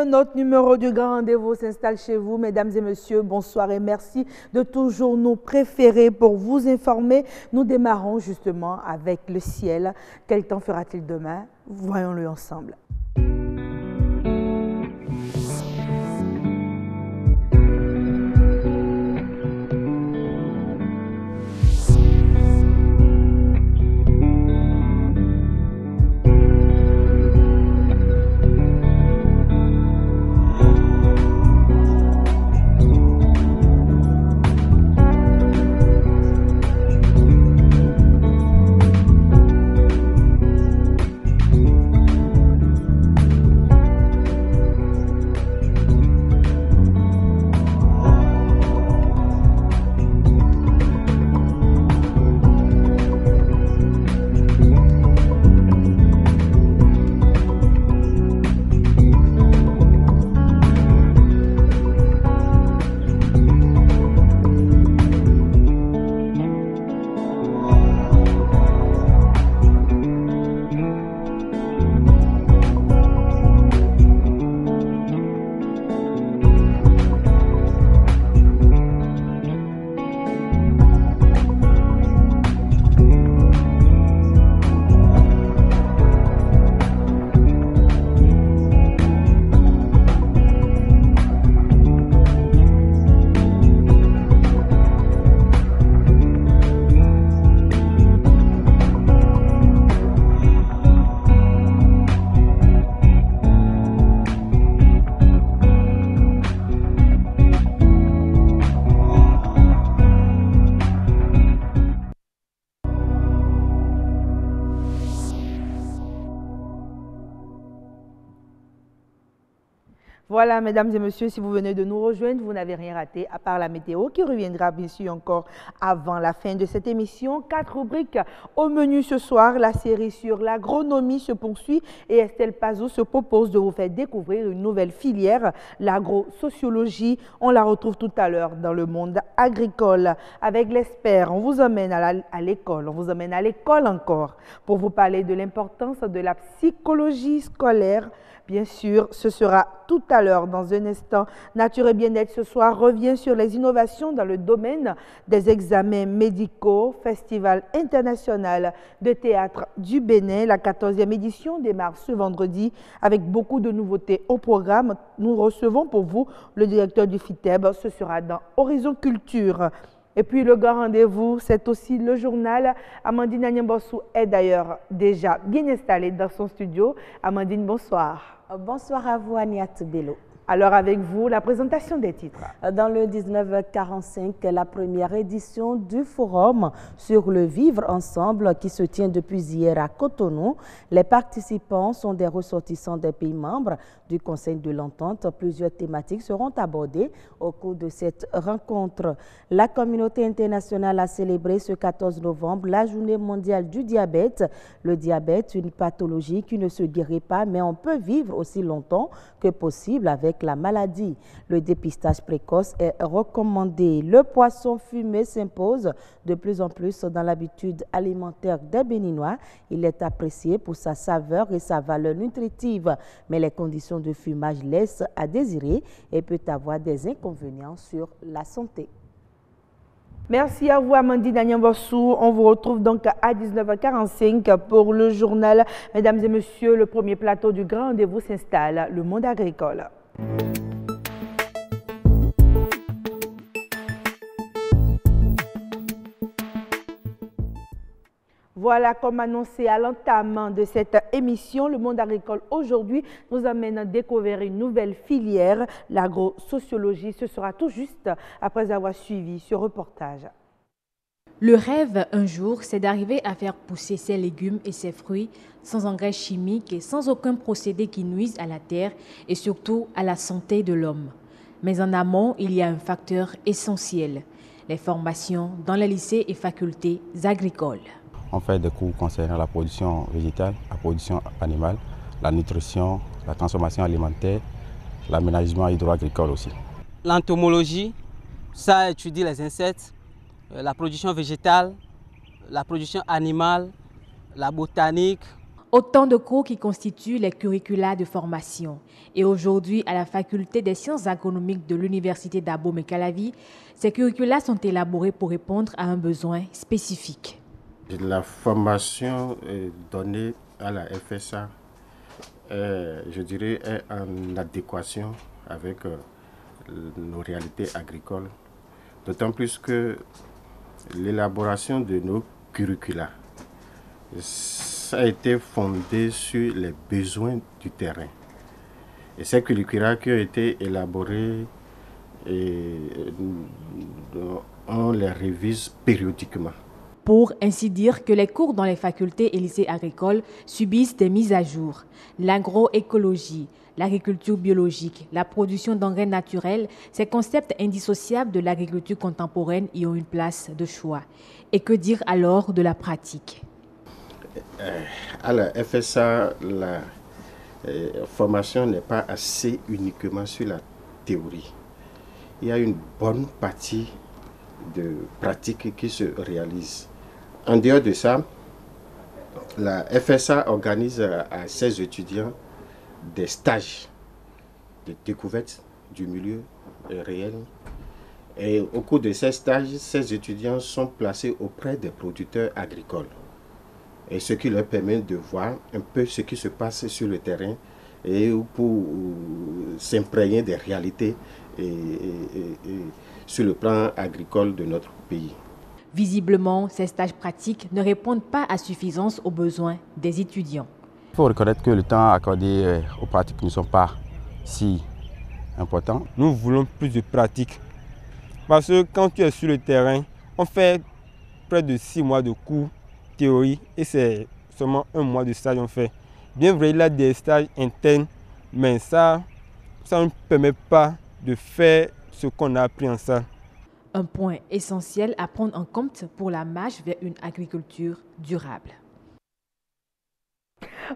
un autre numéro du Grand Rendez-vous s'installe chez vous. Mesdames et messieurs, bonsoir et merci de toujours nous préférer pour vous informer. Nous démarrons justement avec le ciel. Quel temps fera-t-il demain? Voyons-le ensemble. Voilà, mesdames et messieurs, si vous venez de nous rejoindre, vous n'avez rien raté, à part la météo qui reviendra bien sûr encore avant la fin de cette émission. 4 rubriques au menu ce soir. La série sur l'agronomie se poursuit et Estelle Pazou se propose de vous faire découvrir une nouvelle filière, l'agro-sociologie. On la retrouve tout à l'heure dans le monde agricole. Avec l'expert, on vous emmène à l'école, on vous emmène à l'école encore pour vous parler de l'importance de la psychologie scolaire. Bien sûr, ce sera tout à l'heure, dans un instant. Nature et bien-être ce soir revient sur les innovations dans le domaine des examens médicaux. Festival international de théâtre du Bénin. La 14e édition démarre ce vendredi avec beaucoup de nouveautés au programme. Nous recevons pour vous le directeur du FITEB. Ce sera dans Horizon Culture. Et puis le grand rendez-vous, c'est aussi le journal. Amandine Agnambossou est d'ailleurs déjà bien installée dans son studio. Amandine, bonsoir. Bonsoir à vous, Agnat Bello. Alors avec vous, la présentation des titres. Dans le 1945, la première édition du forum sur le vivre ensemble qui se tient depuis hier à Cotonou. Les participants sont des ressortissants des pays membres du Conseil de l'Entente. Plusieurs thématiques seront abordées au cours de cette rencontre. La communauté internationale a célébré ce 14 novembre la journée mondiale du diabète. Le diabète, une pathologie qui ne se guérit pas, mais on peut vivre aussi longtemps que possible avec la maladie. Le dépistage précoce est recommandé. Le poisson fumé s'impose de plus en plus dans l'habitude alimentaire des Béninois. Il est apprécié pour sa saveur et sa valeur nutritive, mais les conditions de fumage laissent à désirer et peut avoir des inconvénients sur la santé. Merci à vous, Amandine Agnambossou. On vous retrouve donc à 19h45 pour le journal. Mesdames et messieurs, le premier plateau du Grand Rendez-vous s'installe, le monde agricole. Voilà, comme annoncé à l'entame de cette émission, le monde agricole aujourd'hui nous amène à découvrir une nouvelle filière, l'agro-sociologie. Ce sera tout juste après avoir suivi ce reportage. Le rêve, un jour, c'est d'arriver à faire pousser ses légumes et ses fruits sans engrais chimiques et sans aucun procédé qui nuise à la terre et surtout à la santé de l'homme. Mais en amont, il y a un facteur essentiel, les formations dans les lycées et facultés agricoles. On fait des cours concernant la production végétale, la production animale, la nutrition, la transformation alimentaire, l'aménagement hydro-agricole aussi. L'entomologie, ça étudie les insectes, la production végétale, la production animale, la botanique. Autant de cours qui constituent les curricula de formation. Et aujourd'hui, à la faculté des sciences agronomiques de l'université d'Abomey-Calavi, ces curricula sont élaborés pour répondre à un besoin spécifique. La formation donnée à la FSA, je dirais, est en adéquation avec nos réalités agricoles, d'autant plus que l'élaboration de nos curricula, ça a été fondé sur les besoins du terrain. Et ces curricula qui ont été élaborés, on les révise périodiquement. Pour ainsi dire que les cours dans les facultés et lycées agricoles subissent des mises à jour. L'agroécologie, l'agriculture biologique, la production d'engrais naturels, ces concepts indissociables de l'agriculture contemporaine y ont une place de choix. Et que dire alors de la pratique? À la FSA, la formation n'est pas assez uniquement sur la théorie. Il y a une bonne partie de pratique qui se réalise. En dehors de ça, la FSA organise à ses étudiants des stages de découverte du milieu réel. Et au cours de ces stages, ces étudiants sont placés auprès des producteurs agricoles. Et ce qui leur permet de voir un peu ce qui se passe sur le terrain et pour s'imprégner des réalités sur le plan agricole de notre pays. Visiblement, ces stages pratiques ne répondent pas à suffisance aux besoins des étudiants. Il faut reconnaître que le temps accordé aux pratiques ne sont pas si importants. Nous voulons plus de pratiques. Parce que quand tu es sur le terrain, on fait près de 6 mois de cours théorie et c'est seulement 1 mois de stage on fait. Bien vrai, il y a des stages internes, mais ça ne permet pas de faire ce qu'on a appris en salle. Un point essentiel à prendre en compte pour la marche vers une agriculture durable.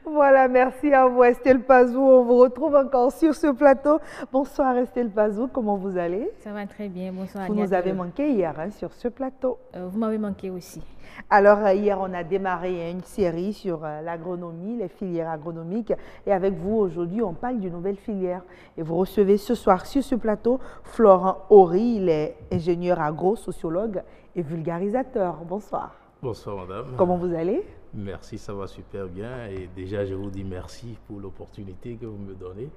Voilà, merci à vous Estelle Pazou. On vous retrouve encore sur ce plateau. Bonsoir Estelle Pazou, comment vous allez? Ça va très bien, bonsoir. Vous nous avez manqué hier sur ce plateau. Vous m'avez manqué aussi. Alors hier, on a démarré une série sur l'agronomie, les filières agronomiques. Et avec vous, aujourd'hui, on parle d'une nouvelle filière. Et vous recevez ce soir sur ce plateau Florent Horry, il est ingénieur agro-sociologue et vulgarisateur. Bonsoir. Bonsoir madame. Comment vous allez? Merci, ça va super bien. Et déjà, je vous dis merci pour l'opportunité que vous me donnez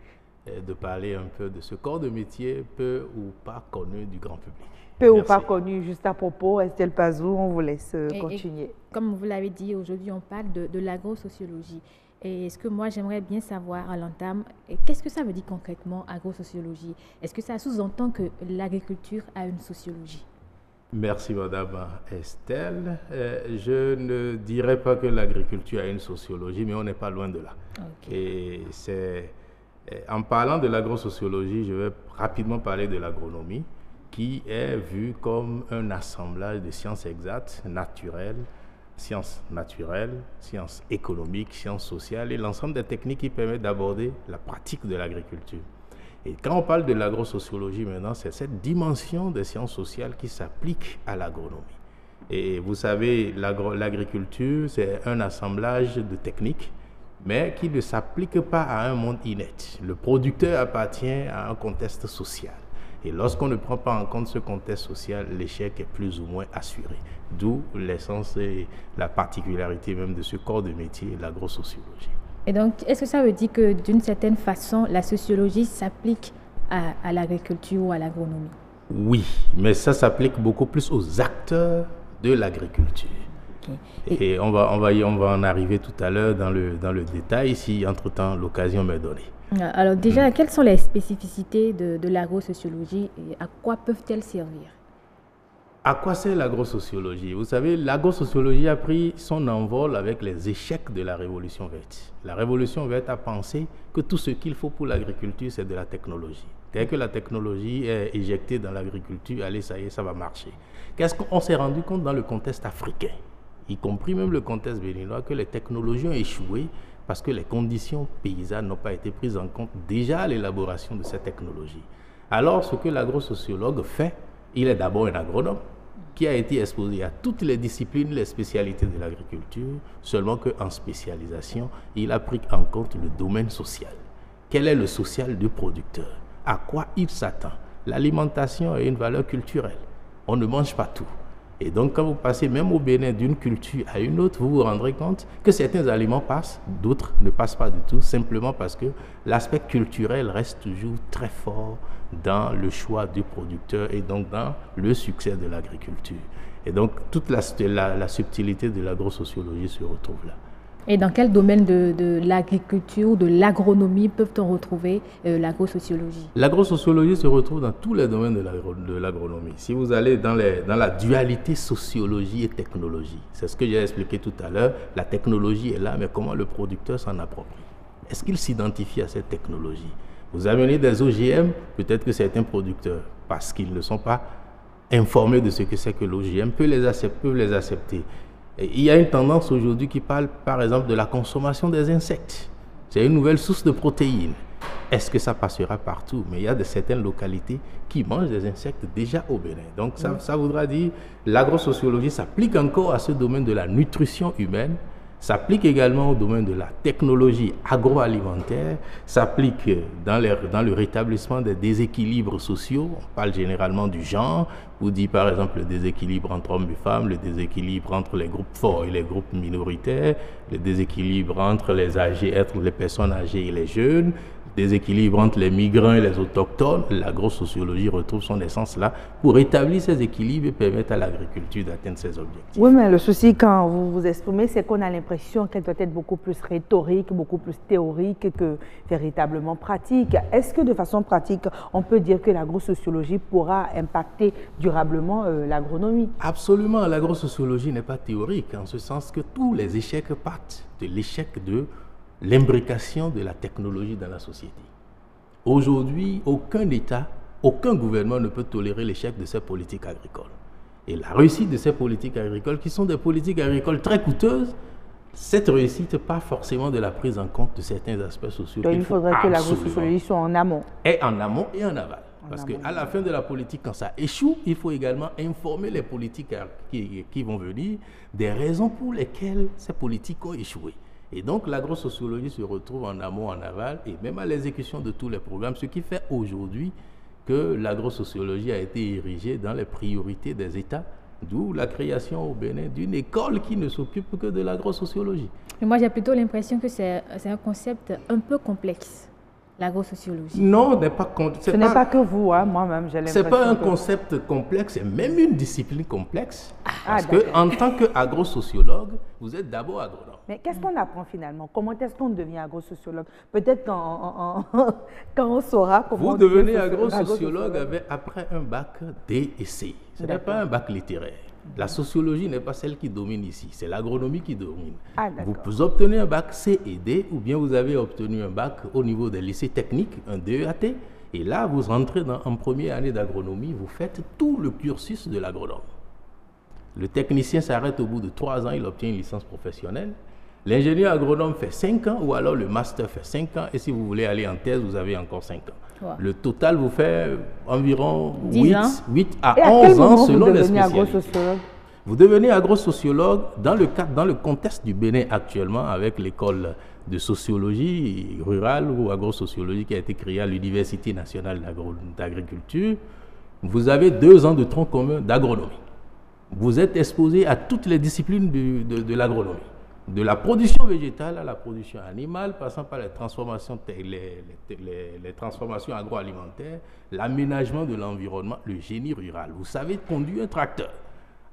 de parler un peu de ce corps de métier peu ou pas connu du grand public. Peu ou pas connu, juste à propos, Estelle Pazou, on vous laisse continuer. Et comme vous l'avez dit, aujourd'hui, on parle de l'agro-sociologie. Et ce que moi, j'aimerais bien savoir à l'entame, qu'est-ce que ça veut dire concrètement, agro-sociologie? Est-ce que ça sous-entend que l'agriculture a une sociologie? Merci Madame Estelle. Je ne dirais pas que l'agriculture a une sociologie, mais on n'est pas loin de là. Okay. Et en parlant de l'agro-sociologie, je vais rapidement parler de l'agronomie, qui est vue comme un assemblage de sciences exactes, naturelles, sciences économiques, sciences sociales et l'ensemble des techniques qui permettent d'aborder la pratique de l'agriculture. Et quand on parle de l'agro-sociologie maintenant, c'est cette dimension des sciences sociales qui s'applique à l'agronomie. Et vous savez, l'agriculture, c'est un assemblage de techniques, mais qui ne s'applique pas à un monde inerte. Le producteur appartient à un contexte social. Et lorsqu'on ne prend pas en compte ce contexte social, l'échec est plus ou moins assuré. D'où l'essence et la particularité même de ce corps de métier, l'agro-sociologie. Et donc, est-ce que ça veut dire que d'une certaine façon, la sociologie s'applique à l'agriculture ou à l'agronomie? Oui, mais ça s'applique beaucoup plus aux acteurs de l'agriculture. Okay. Et on va en arriver tout à l'heure dans le détail si entre-temps l'occasion m'est donnée. Alors déjà, quelles sont les spécificités de l'agro-sociologie et à quoi peuvent-elles servir? À quoi sert l'agro-sociologie? Vous savez, l'agro-sociologie a pris son envol avec les échecs de la Révolution verte. La Révolution verte a pensé que tout ce qu'il faut pour l'agriculture, c'est de la technologie. Dès que la technologie est éjectée dans l'agriculture, allez, ça y est, ça va marcher. Qu'est-ce qu'on s'est rendu compte dans le contexte africain, y compris même le contexte béninois, que les technologies ont échoué parce que les conditions paysannes n'ont pas été prises en compte déjà à l'élaboration de ces technologies. Alors, ce que l'agro-sociologue fait, il est d'abord un agronome, qui a été exposé à toutes les disciplines, les spécialités de l'agriculture, seulement qu'en spécialisation, il a pris en compte le domaine social. Quel est le social du producteur? À quoi il s'attend? L'alimentation a une valeur culturelle. On ne mange pas tout. Et donc, quand vous passez même au Bénin d'une culture à une autre, vous vous rendrez compte que certains aliments passent, d'autres ne passent pas du tout, simplement parce que l'aspect culturel reste toujours très fort dans le choix du producteur et donc dans le succès de l'agriculture. Et donc, toute la subtilité de l'agrosociologie se retrouve là. Et dans quel domaine de l'agriculture ou de l'agronomie peut-on retrouver l'agrosociologie? L'agrosociologie se retrouve dans tous les domaines de l'agronomie. Si vous allez dans la dualité sociologie et technologie, c'est ce que j'ai expliqué tout à l'heure, la technologie est là, mais comment le producteur s'en approprie? Est-ce qu'il s'identifie à cette technologie? Vous amenez des OGM, peut-être que certains producteurs, parce qu'ils ne sont pas informés de ce que c'est que l'OGM, peuvent les accepter. Il y a une tendance aujourd'hui qui parle, par exemple, de la consommation des insectes. C'est une nouvelle source de protéines. Est-ce que ça passera partout? Mais il y a certaines localités qui mangent des insectes déjà au Bénin. Donc ça voudra dire que l'agrosociologie s'applique encore à ce domaine de la nutrition humaine, s'applique également au domaine de la technologie agroalimentaire, s'applique dans le rétablissement des déséquilibres sociaux. On parle généralement du genre, ou dit par exemple le déséquilibre entre hommes et femmes, le déséquilibre entre les groupes forts et les groupes minoritaires, le déséquilibre entre les personnes âgées et les jeunes, déséquilibre entre les migrants et les autochtones. L'agrosociologie retrouve son essence là pour rétablir ces équilibres et permettre à l'agriculture d'atteindre ses objectifs. Oui, mais le souci quand vous vous exprimez, c'est qu'on a l'impression qu'elle doit être beaucoup plus rhétorique, beaucoup plus théorique que véritablement pratique. Est-ce que de façon pratique, on peut dire que l'agrosociologie pourra impacter durablement l'agronomie? Absolument, l'agrosociologie n'est pas théorique, en ce sens que tous les échecs partent de l'échec de l'imbrication de la technologie dans la société. Aujourd'hui, aucun État, aucun gouvernement ne peut tolérer l'échec de ces politiques agricoles. Et la réussite de ces politiques agricoles, qui sont des politiques agricoles très coûteuses, cette réussite part forcément de la prise en compte de certains aspects sociaux. Donc il faudrait que l'agrosociologie soit en amont. Et en amont et en aval. Parce qu'à la fin de la politique, quand ça échoue, il faut également informer les politiques qui vont venir des raisons pour lesquelles ces politiques ont échoué. Et donc, l'agrosociologie se retrouve en amont, en aval, et même à l'exécution de tous les programmes, ce qui fait aujourd'hui que l'agrosociologie a été érigée dans les priorités des États, d'où la création au Bénin d'une école qui ne s'occupe que de l'agrosociologie. Mais moi, j'ai plutôt l'impression que c'est un concept un peu complexe. L'agrosociologie. Non, ce n'est pas que vous, hein, moi-même, j'ai l'impression. Ce n'est pas un concept complexe, c'est même une discipline complexe. Parce qu'en tant qu'agrosociologue, vous êtes d'abord agronome. Mais qu'est-ce qu'on apprend finalement? Comment est-ce qu'on devient agrosociologue? Peut-être quand on saura comment. Vous devenez agrosociologue après un bac D et C. Ce n'est pas un bac littéraire. La sociologie n'est pas celle qui domine ici, c'est l'agronomie qui domine. Vous obtenez un bac C et D, ou bien vous avez obtenu un bac au niveau des lycées techniques, un DEAT, et là vous rentrez en première année d'agronomie, vous faites tout le cursus de l'agronome. Le technicien s'arrête au bout de 3 ans, il obtient une licence professionnelle. L'ingénieur agronome fait 5 ans, ou alors le master fait 5 ans, et si vous voulez aller en thèse, vous avez encore 5 ans. Wow. Le total vous fait environ 8 à 11 ans selon les spécialités. Vous devenez agrosociologue dans le contexte du Bénin actuellement avec l'école de sociologie rurale ou agrosociologie qui a été créée à l'Université nationale d'agriculture. Vous avez 2 ans de tronc commun d'agronomie. Vous êtes exposé à toutes les disciplines de l'agronomie. De la production végétale à la production animale, passant par les transformations agroalimentaires, l'aménagement de l'environnement, le génie rural. Vous savez conduire un tracteur.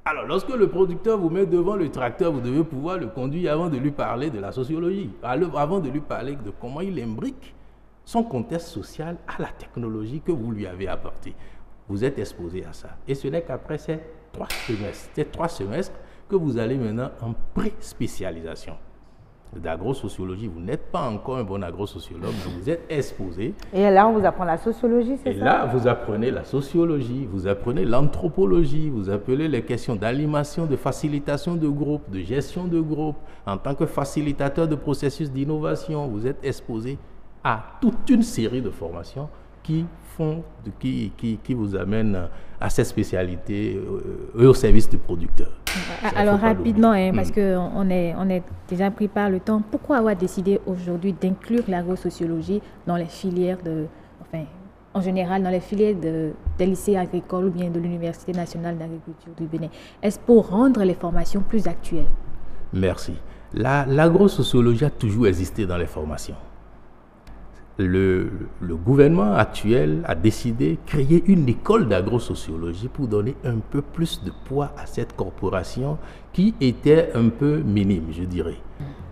Alors, lorsque le producteur vous met devant le tracteur, vous devez pouvoir le conduire avant de lui parler de la sociologie, avant de lui parler de comment il imbrique son contexte social à la technologie que vous lui avez apportée. Vous êtes exposé à ça. Et ce n'est qu'après ces 3 semestres, que vous allez maintenant en pré-spécialisation d'agrosociologie. Vous n'êtes pas encore un bon agrosociologue, mais vous êtes exposé. Et là, on vous apprend la sociologie, c'est ça? Et là, vous apprenez la sociologie, vous apprenez l'anthropologie, vous apprenez les questions d'animation, de facilitation de groupe, de gestion de groupe. En tant que facilitateur de processus d'innovation, vous êtes exposé à toute une série de formations qui vous amènent à cette spécialité et au service du producteur. Alors rapidement, parce qu'on est déjà pris par le temps, pourquoi avoir décidé aujourd'hui d'inclure l'agrosociologie dans les filières en général dans les filières des lycées agricoles ou bien de l'Université nationale d'agriculture du Bénin? Est-ce pour rendre les formations plus actuelles? Merci. L'agrosociologie a toujours existé dans les formations. Le gouvernement actuel a décidé de créer une école d'agrosociologie pour donner un peu plus de poids à cette corporation qui était un peu minime, je dirais.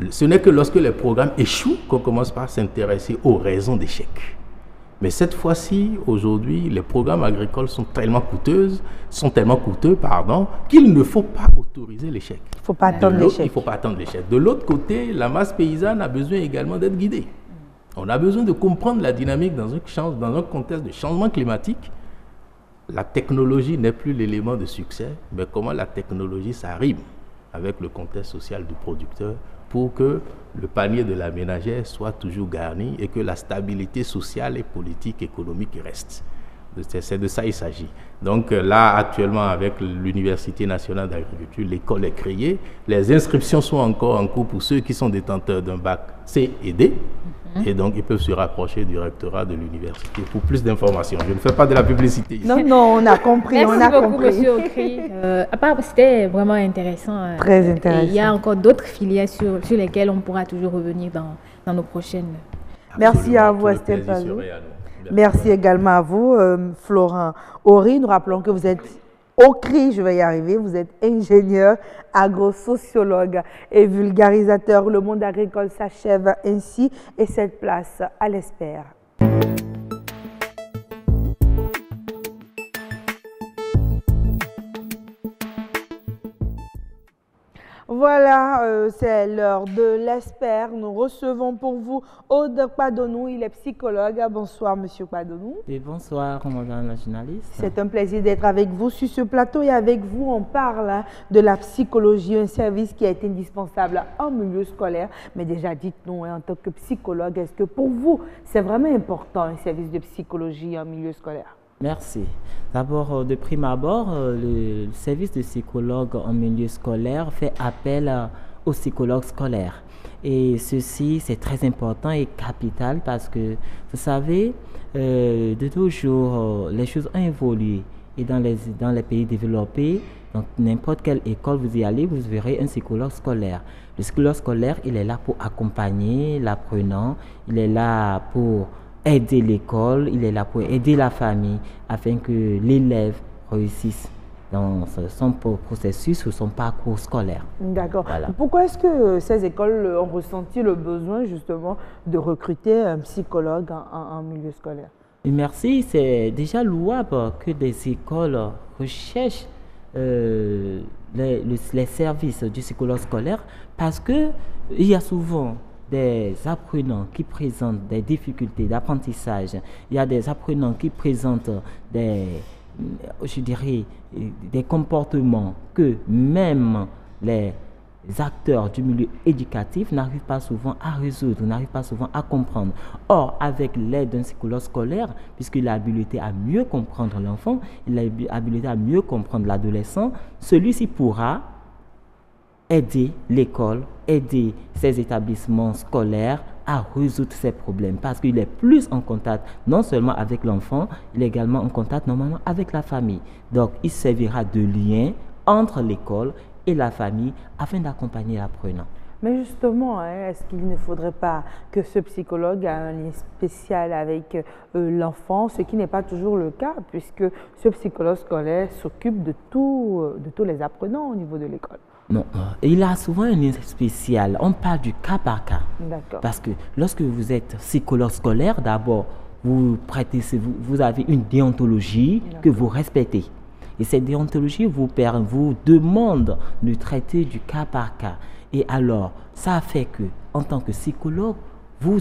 Ce n'est que lorsque les programmes échouent qu'on commence par s'intéresser aux raisons d'échec. Mais cette fois-ci, aujourd'hui, les programmes agricoles sont tellement coûteux, qu'il ne faut pas autoriser l'échec. Il ne faut pas attendre l'échec. Il ne faut pas attendre l'échec. De l'autre côté, la masse paysanne a besoin également d'être guidée. On a besoin de comprendre la dynamique dans un contexte de changement climatique. La technologie n'est plus l'élément de succès, mais comment la technologie s'arrive avec le contexte social du producteur pour que le panier de la ménagère soit toujours garni et que la stabilité sociale et politique, économique reste. C'est de ça qu'il s'agit. Donc là, actuellement, avec l'Université nationale d'agriculture, l'école est créée. Les inscriptions sont encore en cours pour ceux qui sont détenteurs d'un bac C et D. Et donc, ils peuvent se rapprocher du rectorat de l'université pour plus d'informations. Je ne fais pas de la publicité ici. Non, on a compris. Merci beaucoup, monsieur Okri. C'était vraiment intéressant. Très intéressant. Et il y a encore d'autres filières sur lesquelles on pourra toujours revenir dans nos prochaines. Merci à vous, Estelle Pazou. Merci également à vous, Florent Horry. Nous rappelons que vous êtes Okri, je vais y arriver, vous êtes ingénieur, agro-sociologue et vulgarisateur. Le monde agricole s'achève ainsi et cette place à l'espère. Voilà, c'est l'heure de l'espère. Nous recevons pour vous Aude Padonou, il est psychologue. Bonsoir, monsieur Padonou. Et bonsoir, madame la journaliste. C'est un plaisir d'être avec vous sur ce plateau et avec vous, on parle de la psychologie, un service qui est indispensable en milieu scolaire. Mais déjà, dites-nous, en tant que psychologue, est-ce que pour vous, c'est vraiment important un service de psychologie en milieu scolaire? Merci. D'abord, de prime abord, le service de psychologue en milieu scolaire fait appel aux psychologues scolaires. Et ceci, c'est très important et capital parce que, vous savez, de nos jours, les choses ont évolué. Et dans les pays développés, dans n'importe quelle école vous y allez, vous verrez un psychologue scolaire. Le psychologue scolaire, il est là pour accompagner l'apprenant, il est là pour aider l'école, il est là pour aider la famille afin que l'élève réussisse dans son processus ou son parcours scolaire. D'accord. Voilà. Pourquoi est-ce que ces écoles ont ressenti le besoin justement de recruter un psychologue en milieu scolaire? Et merci, c'est déjà louable que des écoles recherchent les services du psychologue scolaire parce qu'il y a souvent des apprenants qui présentent des difficultés d'apprentissage, il y a des apprenants qui présentent des comportements que même les acteurs du milieu éducatif n'arrivent pas souvent à résoudre, n'arrivent pas souvent à comprendre. Or, avec l'aide d'un psychologue scolaire, puisqu'il a l'habilité à mieux comprendre l'enfant, il a l'habilité à mieux comprendre l'adolescent, celui-ci pourra aider l'école, aider ces établissements scolaires à résoudre ces problèmes parce qu'il est plus en contact non seulement avec l'enfant, il est également en contact normalement avec la famille. Donc, il servira de lien entre l'école et la famille afin d'accompagner l'apprenant. Mais justement, est-ce qu'il ne faudrait pas que ce psychologue ait un lien spécial avec l'enfant, ce qui n'est pas toujours le cas puisque ce psychologue scolaire s'occupe de tous les apprenants au niveau de l'école? Non, il a souvent un lien spécial. On parle du cas par cas. D'accord. Parce que lorsque vous êtes psychologue scolaire, d'abord, vous avez une déontologie que vous respectez. Et cette déontologie vous demande de traiter du cas par cas. Et alors, ça fait que, en tant que psychologue, vous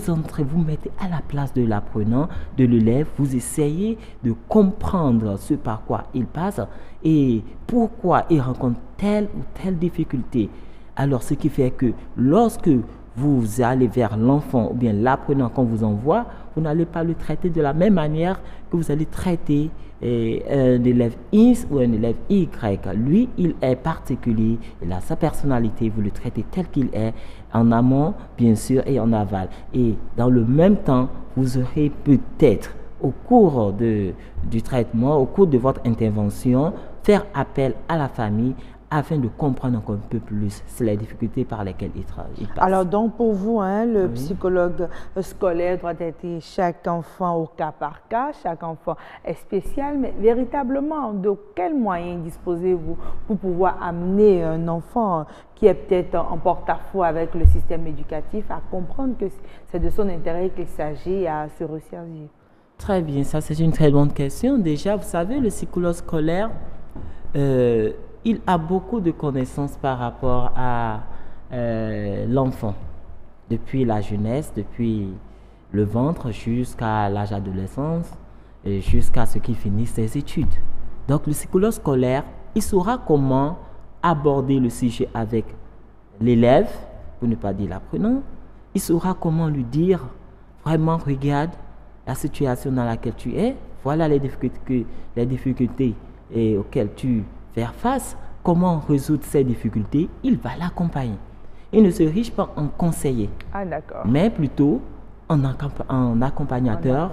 mettez à la place de l'apprenant, de l'élève, vous essayez de comprendre ce par quoi il passe et pourquoi il rencontre telle ou telle difficulté. Alors, ce qui fait que lorsque vous allez vers l'enfant ou bien l'apprenant qu'on vous envoie, vous n'allez pas le traiter de la même manière que vous allez traiter un élève X ou un élève Y. Lui, il est particulier, il a sa personnalité, vous le traitez tel qu'il est, en amont, bien sûr, et en aval. Et dans le même temps, vous aurez peut-être, au cours du traitement, au cours de votre intervention, faire appel à la famille afin de comprendre encore un peu plus les difficultés par lesquelles il passe. Alors donc pour vous, hein, le psychologue scolaire doit être chaque enfant au cas par cas, chaque enfant est spécial, mais véritablement, de quels moyens disposez-vous pour pouvoir amener un enfant qui est peut-être en porte-à-faux avec le système éducatif à comprendre que c'est de son intérêt qu'il s'agit à se resservir? Très bien, ça c'est une très bonne question. Déjà, vous savez, le psychologue scolaire, il a beaucoup de connaissances par rapport à l'enfant, depuis la jeunesse, depuis le ventre jusqu'à l'âge d'adolescence, et jusqu'à ce qu'il finisse ses études. Donc le psychologue scolaire, il saura comment aborder le sujet avec l'élève, pour ne pas dire l'apprenant. Il saura comment lui dire, vraiment, regarde la situation dans laquelle tu es, voilà les difficultés auxquelles tu faire face, comment résoudre ces difficultés, il va l'accompagner. Il ne se riche pas en conseiller, mais plutôt en accompagnateur,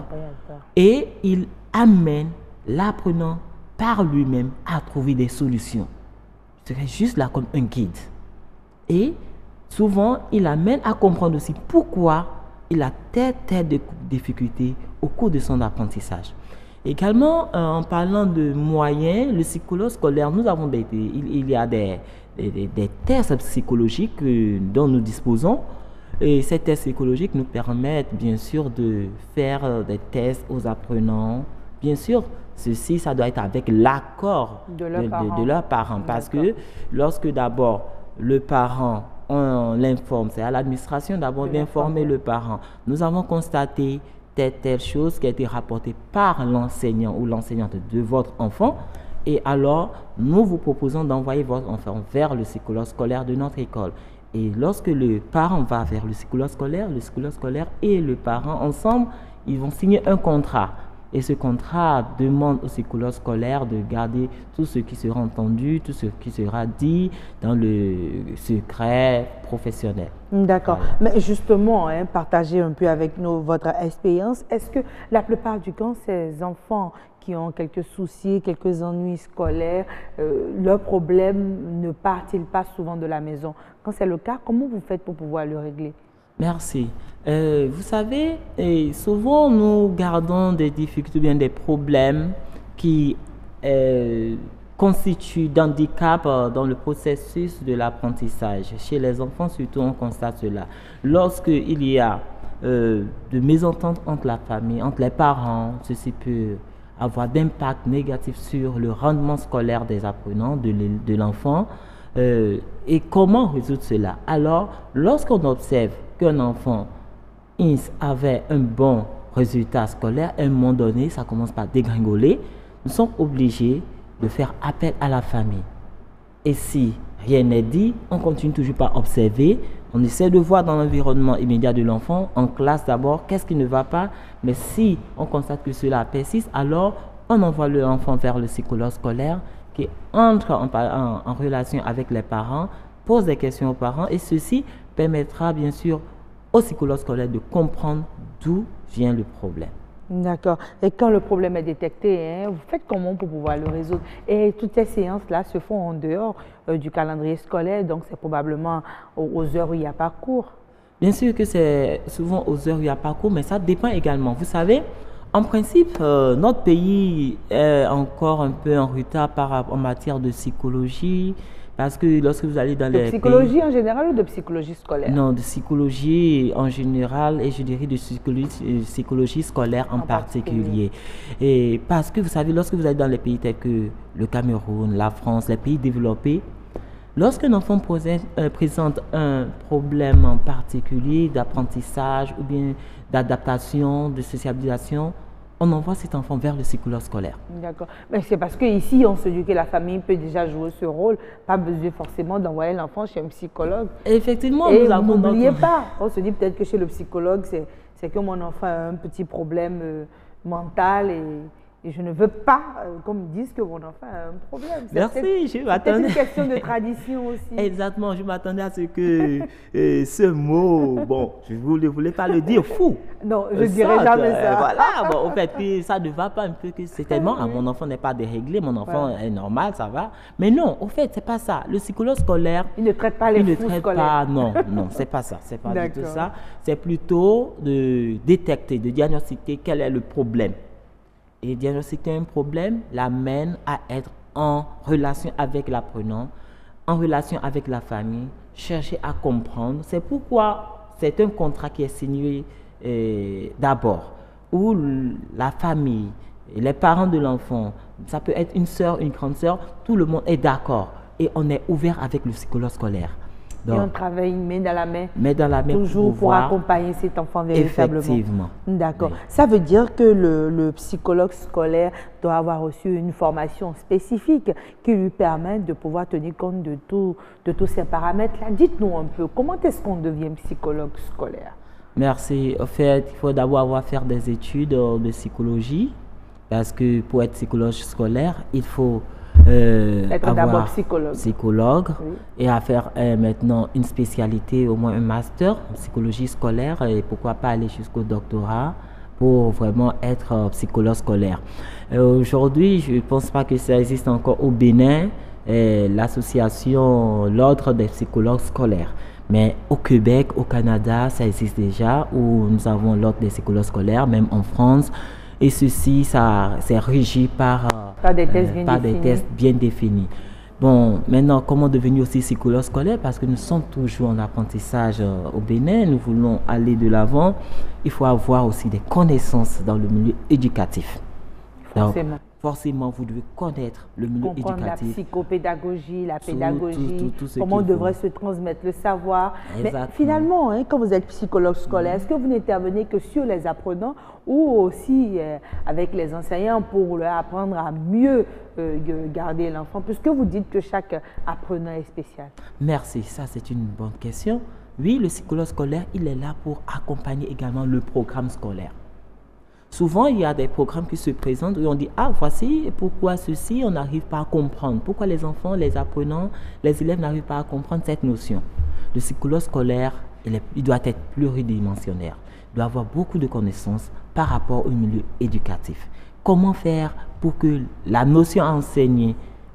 et il amène l'apprenant par lui-même à trouver des solutions. Il serait juste là comme un guide. Et souvent, il amène à comprendre aussi pourquoi il a telle de difficultés au cours de son apprentissage. Également, en parlant de moyens, le psychologue scolaire, nous avons il y a des tests psychologiques dont nous disposons. Et ces tests psychologiques nous permettent bien sûr de faire des tests aux apprenants. Bien sûr, ceci, ça doit être avec l'accord de leurs parents. Parce que lorsque d'abord le parent, on l'informe, c'est à l'administration d'abord d'informer le parent. Nous avons constaté telle chose qui a été rapportée par l'enseignant ou l'enseignante de votre enfant, et alors nous vous proposons d'envoyer votre enfant vers le psychologue scolaire de notre école. Et lorsque le parent va vers le psychologue scolaire et le parent ensemble, ils vont signer un contrat. Et ce contrat demande au psychologue scolaire de garder tout ce qui sera entendu, tout ce qui sera dit dans le secret professionnel. D'accord. Voilà. Mais justement, partagez un peu avec nous votre expérience. Est-ce que la plupart du temps, ces enfants qui ont quelques soucis, quelques ennuis scolaires, leurs problèmes ne partent-ils pas souvent de la maison? Quand c'est le cas, comment vous faites pour pouvoir le régler? Merci. Vous savez, souvent nous gardons des difficultés, bien des problèmes qui constituent d'handicap dans le processus de l'apprentissage. Chez les enfants, surtout, on constate cela. Lorsqu'il y a de mésententes entre la famille, entre les parents, ceci peut avoir d'impact négatif sur le rendement scolaire des apprenants, de l'enfant. Et comment résoudre cela? Alors, lorsqu'on observe qu'un enfant avait un bon résultat scolaire, à un moment donné, ça commence par dégringoler, nous sommes obligés de faire appel à la famille. Et si rien n'est dit, on continue toujours par observer, on essaie de voir dans l'environnement immédiat de l'enfant, en classe d'abord, qu'est-ce qui ne va pas, mais si on constate que cela persiste, alors on envoie l'enfant vers le psychologue scolaire qui entre en relation avec les parents, pose des questions aux parents, et ceci permettra bien sûr au psychologue scolaire de comprendre d'où vient le problème. D'accord. Et quand le problème est détecté, vous faites comment pour pouvoir le résoudre? Et toutes ces séances-là se font en dehors du calendrier scolaire, donc c'est probablement aux heures où il n'y a pas cours. Bien sûr que c'est souvent aux heures où il n'y a pas cours, mais ça dépend également. Vous savez, en principe, notre pays est encore un peu en retard en matière de psychologie. Parce que lorsque vous allez dans les pays... De psychologie en général ou de psychologie scolaire? Non, de psychologie en général et je dirais de psychologie scolaire en particulier. Et parce que vous savez, lorsque vous allez dans les pays tels que le Cameroun, la France, les pays développés, lorsqu'un enfant présente un problème en particulier d'apprentissage ou bien d'adaptation, de socialisation, on envoie cet enfant vers le psychologue scolaire. D'accord. Mais c'est parce qu'ici, on se dit que la famille peut déjà jouer ce rôle, pas besoin forcément d'envoyer l'enfant chez un psychologue. Effectivement, et n'oubliez pas, on se dit peut-être que chez le psychologue, c'est que mon enfant a un petit problème mental et je ne veux pas qu'on me dise que mon enfant a un problème. Merci, je m'attendais. C'est une question de tradition aussi. Exactement, je m'attendais à ce que ce mot, bon, je ne voulais pas le dire fou. Non, je ne dirais jamais ça. Voilà, bon, au fait, que ça ne va pas un peu, que c'est tellement, mon enfant n'est pas déréglé, mon enfant est normal, ça va. Mais non, au fait, c'est pas ça. Le psychologue scolaire, il ne traite pas les fous scolaires. Pas, non, c'est pas ça, c'est pas du tout ça. C'est plutôt de détecter, de diagnostiquer quel est le problème. Et diagnostiquer un problème l'amène à être en relation avec l'apprenant, en relation avec la famille, chercher à comprendre. C'est pourquoi c'est un contrat qui est signé d'abord, où la famille, les parents de l'enfant, ça peut être une sœur, une grande sœur, tout le monde est d'accord et on est ouvert avec le psychologue scolaire. Donc, et on travaille main dans la main, toujours pour accompagner cet enfant véritablement. Effectivement. D'accord. Oui. Ça veut dire que le psychologue scolaire doit avoir reçu une formation spécifique qui lui permet de pouvoir tenir compte de tous ces paramètres-là. Dites-nous un peu, comment est-ce qu'on devient psychologue scolaire? Merci. En fait, il faut d'abord avoir fait des études de psychologie, parce que pour être psychologue scolaire, il faut être d'abord psychologue oui. Et à faire maintenant une spécialité, au moins un master en psychologie scolaire et pourquoi pas aller jusqu'au doctorat pour vraiment être psychologue scolaire. Aujourd'hui, je ne pense pas que ça existe encore au Bénin, l'association, l'ordre des psychologues scolaires. Mais au Québec, au Canada, ça existe déjà, où nous avons l'ordre des psychologues scolaires, même en France. Et ceci, c'est régi par des tests bien définis. Bon, maintenant, comment devenir aussi psychologue scolaire? Parce que nous sommes toujours en apprentissage au Bénin, nous voulons aller de l'avant. Il faut avoir aussi des connaissances dans le milieu éducatif. Forcément. Donc, forcément, vous devez connaître le milieu éducatif. Comprendre la psychopédagogie, la pédagogie, comment on devrait se transmettre le savoir. Exactement. Mais finalement, quand vous êtes psychologue scolaire, est-ce que vous n'intervenez que sur les apprenants ou aussi avec les enseignants pour leur apprendre à mieux garder l'enfant, puisque vous dites que chaque apprenant est spécial? Merci, ça c'est une bonne question. Oui, le psychologue scolaire, il est là pour accompagner également le programme scolaire. Souvent, il y a des programmes qui se présentent où on dit « Ah, voici pourquoi ceci, on n'arrive pas à comprendre. Pourquoi les enfants, les apprenants, les élèves n'arrivent pas à comprendre cette notion ?» Le psychologue scolaire, il doit être pluridimensionnaire. Il doit avoir beaucoup de connaissances par rapport au milieu éducatif. Comment faire pour que la notion enseignée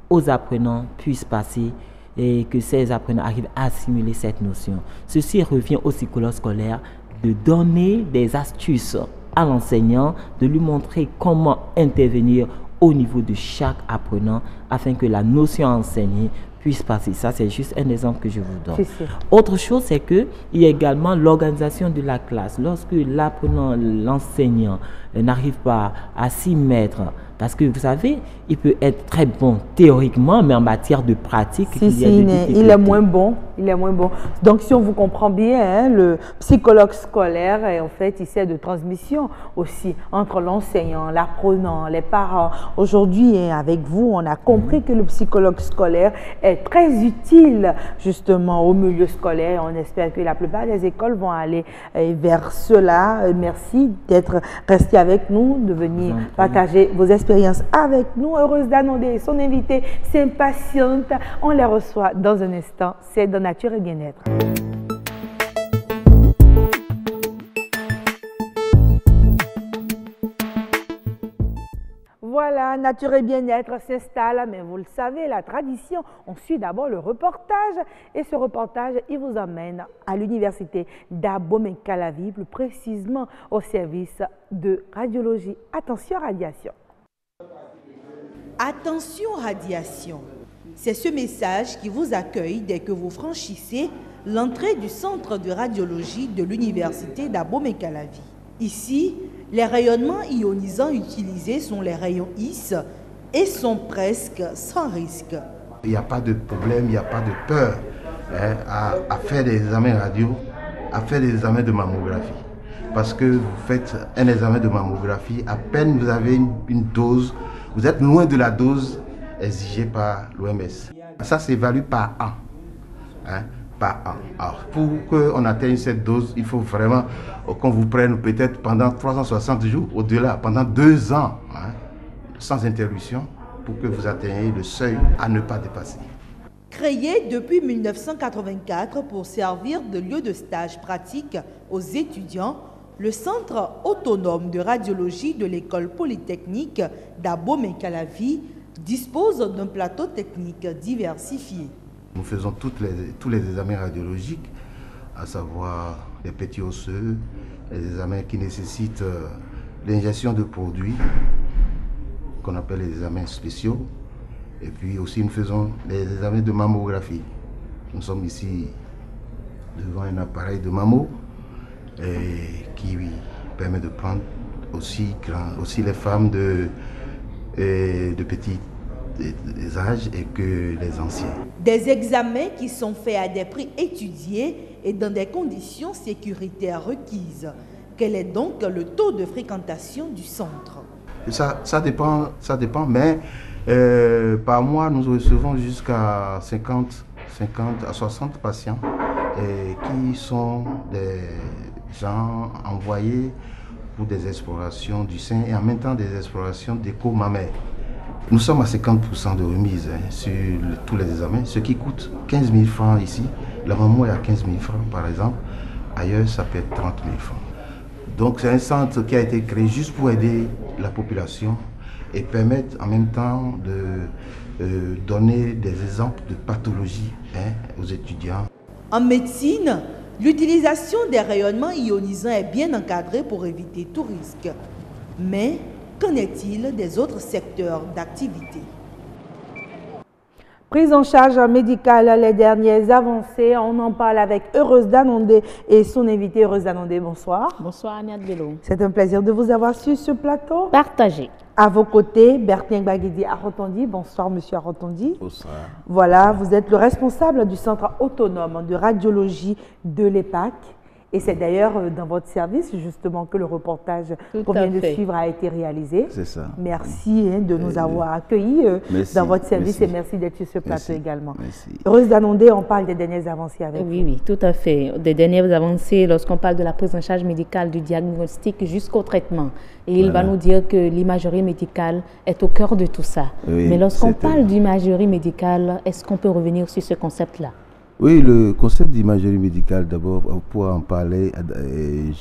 aux apprenants puisse passer et que ces apprenants arrivent à assimiler cette notion? Ceci revient au psychologue scolaire de donner des astuces à l'enseignant, de lui montrer comment intervenir au niveau de chaque apprenant afin que la notion enseignée puisse passer. Ça, c'est juste un exemple que je vous donne. Autre chose, c'est qu'il y a également l'organisation de la classe. Lorsque l'apprenant, l'enseignant n'arrive pas à s'y mettre, parce que vous savez, il peut être très bon théoriquement, mais en matière de pratique, il est moins bon. Il est moins bon. Donc, si on vous comprend bien, le psychologue scolaire est en fait ici de transmission aussi entre l'enseignant, l'apprenant, les parents. Aujourd'hui, avec vous, on a compris que le psychologue scolaire est très utile justement au milieu scolaire. On espère que la plupart des écoles vont aller vers cela. Merci d'être resté avec nous, de venir partager vos expériences avec nous. Heureuse d'annoncer son invité s'impatiente. On les reçoit dans un instant. C'est dans Nature et Bien-être. Voilà, Nature et Bien-être s'installe, mais vous le savez, la tradition, on suit d'abord le reportage. Et ce reportage, il vous emmène à l'université d'Abomey-Calavi, plus précisément au service de radiologie. Attention radiation. Attention radiation. C'est ce message qui vous accueille dès que vous franchissez l'entrée du centre de radiologie de l'université d'Abomey-Calavi. Ici, les rayonnements ionisants utilisés sont les rayons X et sont presque sans risque. Il n'y a pas de problème, il n'y a pas de peur à faire des examens radio, à faire des examens de mammographie. Parce que vous faites un examen de mammographie, à peine vous avez une dose, vous êtes loin de la dose exigée par l'OMS. Ça s'évalue par an. par an. Alors, pour qu'on atteigne cette dose, il faut vraiment qu'on vous prenne peut-être pendant 360 jours, au-delà, pendant 2 ans, hein, sans interruption, pour que vous atteigniez le seuil à ne pas dépasser. Créé depuis 1984 pour servir de lieu de stage pratique aux étudiants, le Centre autonome de radiologie de l'École polytechnique d'Abomey-Calavi dispose d'un plateau technique diversifié. Nous faisons tous les examens radiologiques, à savoir les petits osseux, les examens qui nécessitent l'ingestion de produits, qu'on appelle les examens spéciaux. Et puis aussi nous faisons les examens de mammographie. Nous sommes ici devant un appareil de mammo qui permet de prendre aussi les femmes de petits âges et que les anciens. Des examens qui sont faits à des prix étudiés et dans des conditions sécuritaires requises. Quel est donc le taux de fréquentation du centre? Ça dépend, mais par mois, nous recevons jusqu'à 50 à 60 patients qui sont des gens envoyés pour des explorations du sein et en même temps des explorations d'écho-mammaire. Nous sommes à 50% de remise sur tous les examens, ce qui coûte 15 000 francs ici. La mammo est à 15 000 francs par exemple, ailleurs ça peut être 30 000 francs. Donc c'est un centre qui a été créé juste pour aider la population et permettre en même temps de donner des exemples de pathologies aux étudiants. En médecine, l'utilisation des rayonnements ionisants est bien encadrée pour éviter tout risque. Mais qu'en est-il des autres secteurs d'activité? Prise en charge médicale, les dernières avancées, on en parle avec Heureuse Danondé et son invité. Heureuse Danondé, bonsoir. Bonsoir Aniat Bello. C'est un plaisir de vous avoir sur ce plateau. Partagé. À vos côtés, Bertin Gbagidi Arotondi. Bonsoir monsieur Arotondi. Bonsoir. Voilà, vous êtes le responsable du Centre autonome de radiologie de l'EPAC. Et c'est d'ailleurs dans votre service, justement, que le reportage qu'on vient de suivre a été réalisé. C'est ça. Merci de nous avoir accueillis dans votre service et merci d'être sur ce plateau également. Merci. Heureuse Danondé, on parle des dernières avancées avec vous. Oui, tout à fait. Des dernières avancées lorsqu'on parle de la prise en charge médicale, du diagnostic jusqu'au traitement. Et il va nous dire que l'imagerie médicale est au cœur de tout ça. Oui, mais lorsqu'on parle d'imagerie médicale, est-ce qu'on peut revenir sur ce concept-là? Oui, le concept d'imagerie médicale, d'abord, pour en parler,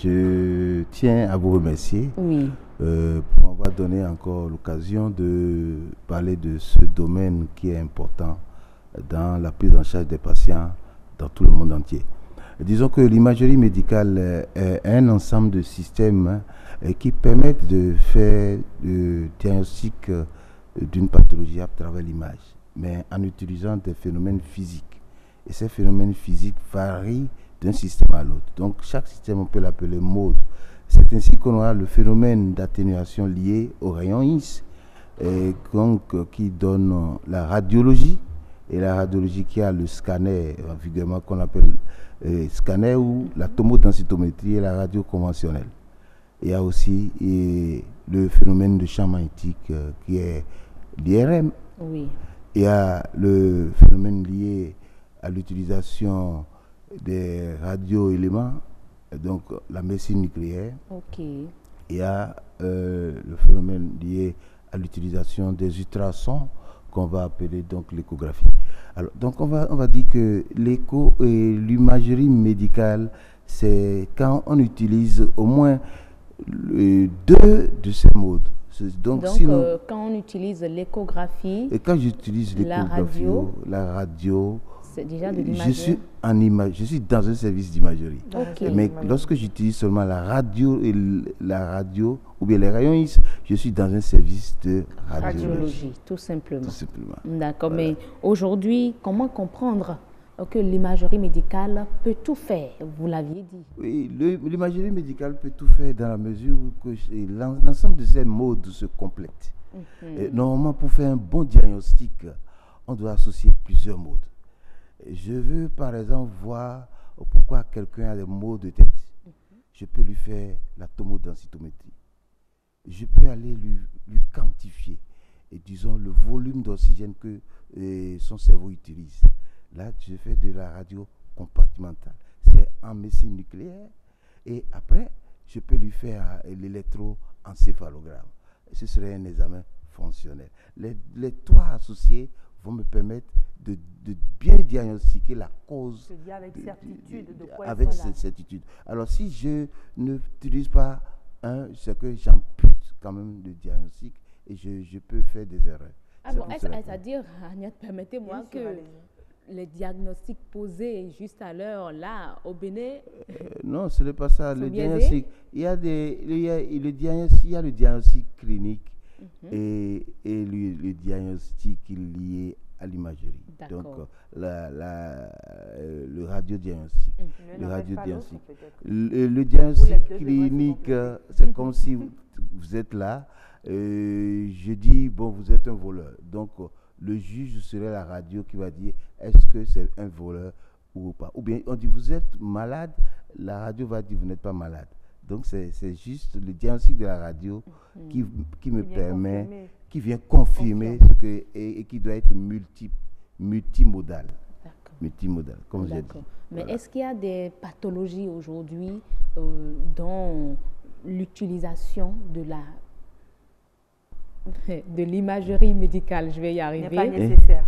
je tiens à vous remercier pour m'avoir donné encore l'occasion de parler de ce domaine qui est important dans la prise en charge des patients dans tout le monde entier. Disons que l'imagerie médicale est un ensemble de systèmes qui permettent de faire le diagnostic d'une pathologie à travers l'image, mais en utilisant des phénomènes physiques. Et ces phénomènes physiques varient d'un système à l'autre. Donc chaque système, on peut l'appeler mode. C'est ainsi qu'on aura le phénomène d'atténuation lié au rayon X, qui donne la radiologie, et la radiologie qui a le scanner, vulgairement qu'on appelle scanner, ou la tomodensitométrie et la radio conventionnelle. Il y a aussi le phénomène de champ magnétique qui est l'IRM. Oui. Il y a le phénomène lié à l'utilisation des radioéléments, donc la médecine nucléaire. Okay. Il y a le phénomène lié à l'utilisation des ultrasons qu'on va appeler donc l'échographie. Alors, donc on va dire que l'écho et l'imagerie médicale, c'est quand on utilise au moins deux de ces modes. Donc quand on utilise l'échographie, et quand j'utilise l'échographie, la radio, c'est déjà de l'imagerie. Je suis dans un service d'imagerie. Okay. Mais lorsque j'utilise seulement la radio ou bien les rayons X, je suis dans un service de radiologie. Tout simplement. Tout simplement. D'accord. Voilà. Mais aujourd'hui, comment comprendre que l'imagerie médicale peut tout faire? Vous l'aviez dit. Oui, l'imagerie médicale peut tout faire dans la mesure où l'ensemble de ces modes se complètent. Normalement, pour faire un bon diagnostic, on doit associer plusieurs modes. Je veux par exemple voir pourquoi quelqu'un a des maux de tête. Je peux lui faire la tomodensitométrie. Je peux aller lui quantifier, et disons, le volume d'oxygène que son cerveau utilise. Là, je fais de la radio compartimentale. C'est en médecine nucléaire. Et après, je peux lui faire l'électroencéphalogramme. Ce serait un examen fonctionnel. Les 3 associés vont me permettre de bien diagnostiquer la cause. Je dis avec certitude de quoi avec ils sont là. certitude. Alors, si je n'utilise pas c'est que j'ampute quand même le diagnostic et je peux faire des erreurs. Ah bon, c'est-à-dire, Agnès, permettez-moi que les diagnostics posés juste à l'heure, là, au Bénin... non, ce n'est pas ça. Le diagnostic, il y a le diagnostic clinique et le diagnostic lié à l'imagerie. Donc, le radiodiagnostic. Le diagnostic clinique, c'est comme si vous êtes là, je dis, bon, vous êtes un voleur. Donc, le juge serait la radio qui va dire est-ce que c'est un voleur ou pas. Ou bien on dit vous êtes malade, la radio va dire vous n'êtes pas malade. Donc c'est juste le diagnostic de la radio qui me permet, qui vient confirmer ce que et qui doit être multimodal. Multimodal, comme j'ai dit. Mais est-ce qu'il y a des pathologies aujourd'hui dont l'utilisation de l'imagerie médicale, je vais y arriver, n'est pas nécessaire.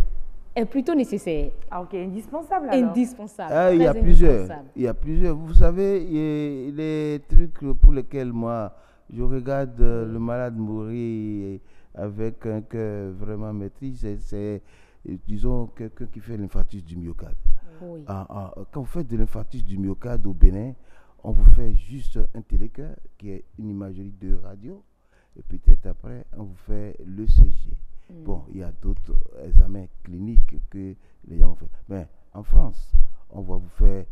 Est plutôt nécessaire. Ah ok, indispensable alors. Indispensable. Il y a plusieurs. Vous savez, les trucs pour lesquels moi, je regarde le malade mourir avec un cœur vraiment maîtrisé, c'est, disons, quelqu'un qui fait l'infarctus du myocarde. Oui. Quand vous faites de l'infarctus du myocarde au Bénin, on vous fait juste un télécœur qui est une imagerie de radio. Et peut-être après, on vous fait l'ECG. Bon, il y a d'autres examens cliniques que les gens ont fait. Mais en France, on va vous faire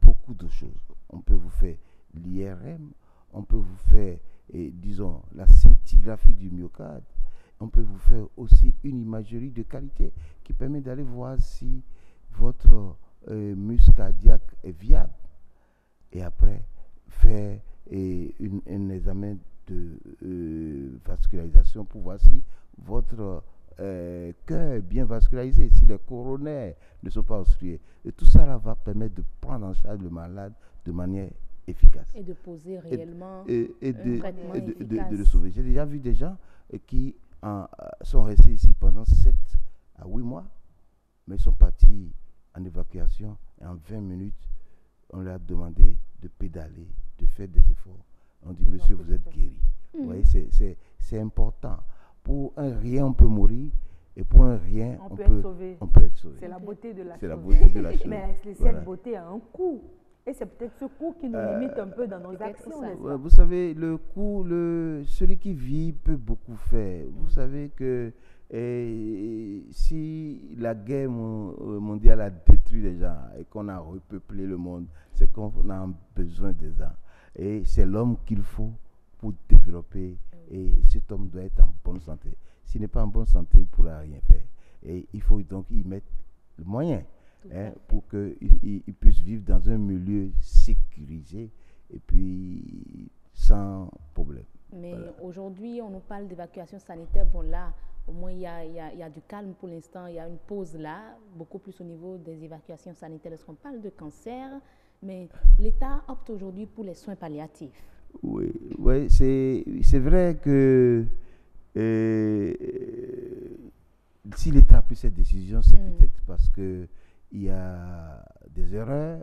beaucoup de choses. On peut vous faire l'IRM, on peut vous faire, disons, la scintigraphie du myocarde. On peut vous faire aussi une imagerie de qualité qui permet d'aller voir si votre muscle cardiaque est viable. Et après, faire un examen de vascularisation pour voir si votre cœur est bien vascularisé, si les coronaires ne sont pas obstrués. Et tout ça là va permettre de prendre en charge le malade de manière efficace. Et de poser réellement de le sauver. J'ai déjà vu des gens qui sont restés ici pendant 7 à 8 mois, mais ils sont partis en évacuation et en 20 minutes, on leur a demandé de pédaler, de faire des efforts. On dit, monsieur, vous êtes guéri. Vous voyez, c'est important. Pour un rien, on peut mourir. Et pour un rien, on peut être sauvé. C'est la beauté de la chose. C'est la beauté de la chose. Mais cette beauté a un coût. Et c'est peut-être ce coût qui nous limite un peu dans nos actions, n'est-ce pas? Vous savez, le coût, celui qui vit peut beaucoup faire. Vous savez que si la guerre mondiale a détruit les gens et qu'on a repeuplé le monde, c'est qu'on a besoin des gens. Et c'est l'homme qu'il faut pour développer. Et cet homme doit être en bonne santé. S'il n'est pas en bonne santé, il ne pourra rien faire. Et il faut donc y mettre le moyen pour qu'il puisse vivre dans un milieu sécurisé et puis sans problème. Mais aujourd'hui, on nous parle d'évacuation sanitaire. Bon là, au moins il y a du calme pour l'instant. Il y a une pause là, beaucoup plus au niveau des évacuations sanitaires. Est-ce qu'on parle de cancer? Mais l'État opte aujourd'hui pour les soins palliatifs. Oui, c'est vrai que si l'État a pris cette décision, c'est peut-être parce qu'il y a des erreurs,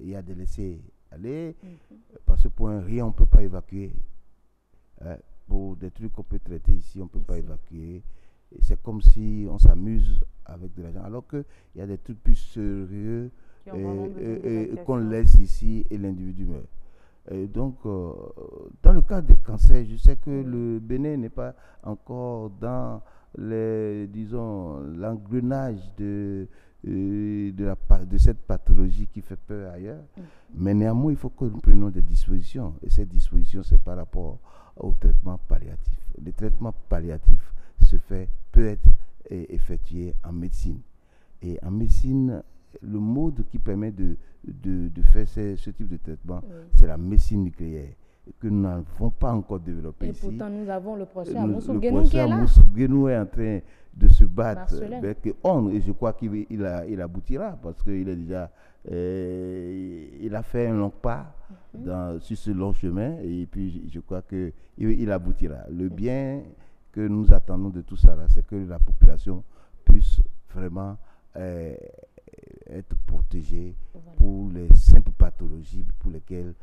il y a des laissés aller, parce que pour un rien, on ne peut pas évacuer. Pour des trucs qu'on peut traiter ici, on ne peut pas évacuer. Et c'est comme si on s'amuse avec de l'argent, alors qu'il y a des trucs plus sérieux qu'on laisse ici et l'individu meurt. Donc, dans le cas des cancers, je sais que le Bénin n'est pas encore dans l'engrenage de cette pathologie qui fait peur ailleurs. Mais néanmoins, il faut que nous prenions des dispositions. Et ces dispositions, c'est par rapport au traitement palliatif. Le traitement palliatif peut être effectué en médecine. Et en médecine, le mode qui permet de faire ce type de traitement, c'est la médecine nucléaire. que nous n'avons pas encore développé ici. Et pourtant, nous avons le professeur Moussou Le Guénou qui est professeur là. Moussou Guénou est en train de se battre Marcelin. avec on, et je crois qu'il aboutira parce qu'il est déjà, il a fait un long pas sur ce long chemin, et puis je crois qu'il aboutira. Le bien que nous attendons de tout ça, c'est que la population puisse vraiment être protégée pour les simples pathologies pour lesquelles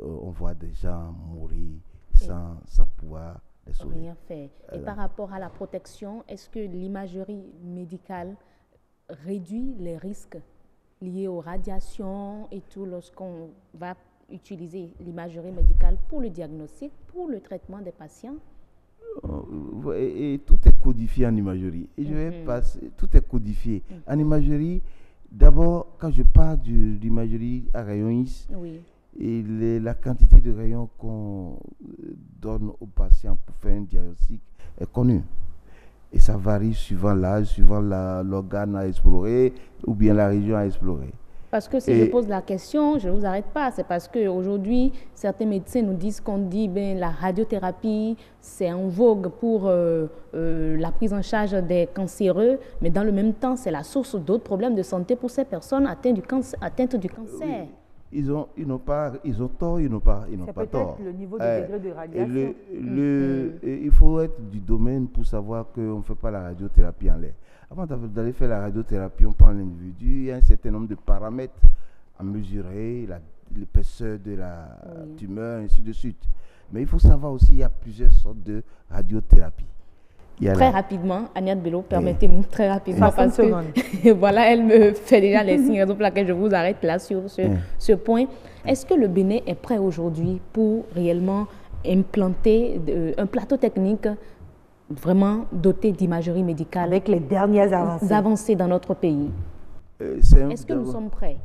on voit des gens mourir sans pouvoir les sauver. Rien faire. Et par rapport à la protection, est-ce que l'imagerie médicale réduit les risques liés aux radiations et tout lorsqu'on va utiliser l'imagerie médicale pour le diagnostic, pour le traitement des patients? Et tout est codifié en imagerie. Et je vais passer, tout est codifié. En imagerie, d'abord, quand je parle de l'imagerie à rayon X, et la quantité de rayons qu'on donne aux patients pour faire un diagnostic est connue. Et ça varie suivant l'âge, suivant l'organe à explorer ou bien la région à explorer. Parce que si je pose la question, je ne vous arrête pas. C'est parce qu'aujourd'hui, certains médecins nous disent qu'on dit ben, la radiothérapie, c'est en vogue pour la prise en charge des cancéreux, mais dans le même temps, c'est la source d'autres problèmes de santé pour ces personnes atteintes du cancer. Ils ont tort, ils n'ont pas tort. C'est peut-être le niveau de degré de radiation. Il faut être du domaine pour savoir qu'on ne fait pas la radiothérapie en l'air. Avant d'aller faire la radiothérapie, on prend l'individu, il y a un certain nombre de paramètres à mesurer, l'épaisseur de la tumeur, ainsi de suite. Mais il faut savoir aussi qu'il y a plusieurs sortes de radiothérapie. Très rapidement, Agnès Bello, permettez-nous très rapidement parce que voilà, elle me fait déjà les signes, raison pour laquelle je vous arrête là sur ce point. Est-ce que le Bénin est prêt aujourd'hui pour réellement implanter un plateau technique vraiment doté d'imagerie médicale avec les dernières avancées dans notre pays? Est-ce que nous sommes prêts?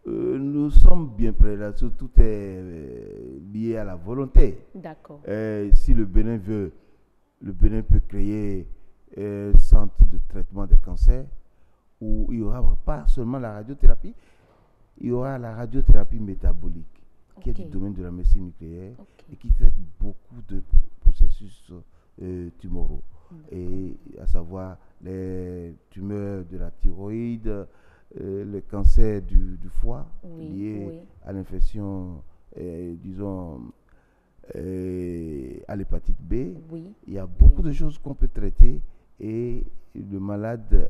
Nous sommes bien prêts là, tout est lié à la volonté. D'accord. Si le Bénin veut, le Bénin peut créer un centre de traitement des cancers où il n'y aura pas seulement la radiothérapie, il y aura la radiothérapie métabolique qui est du domaine de la médecine nucléaire et qui traite beaucoup de processus tumoraux, et à savoir les tumeurs de la thyroïde, le cancer du foie lié à l'infection, disons, à l'hépatite B. Il y a beaucoup de choses qu'on peut traiter et le malade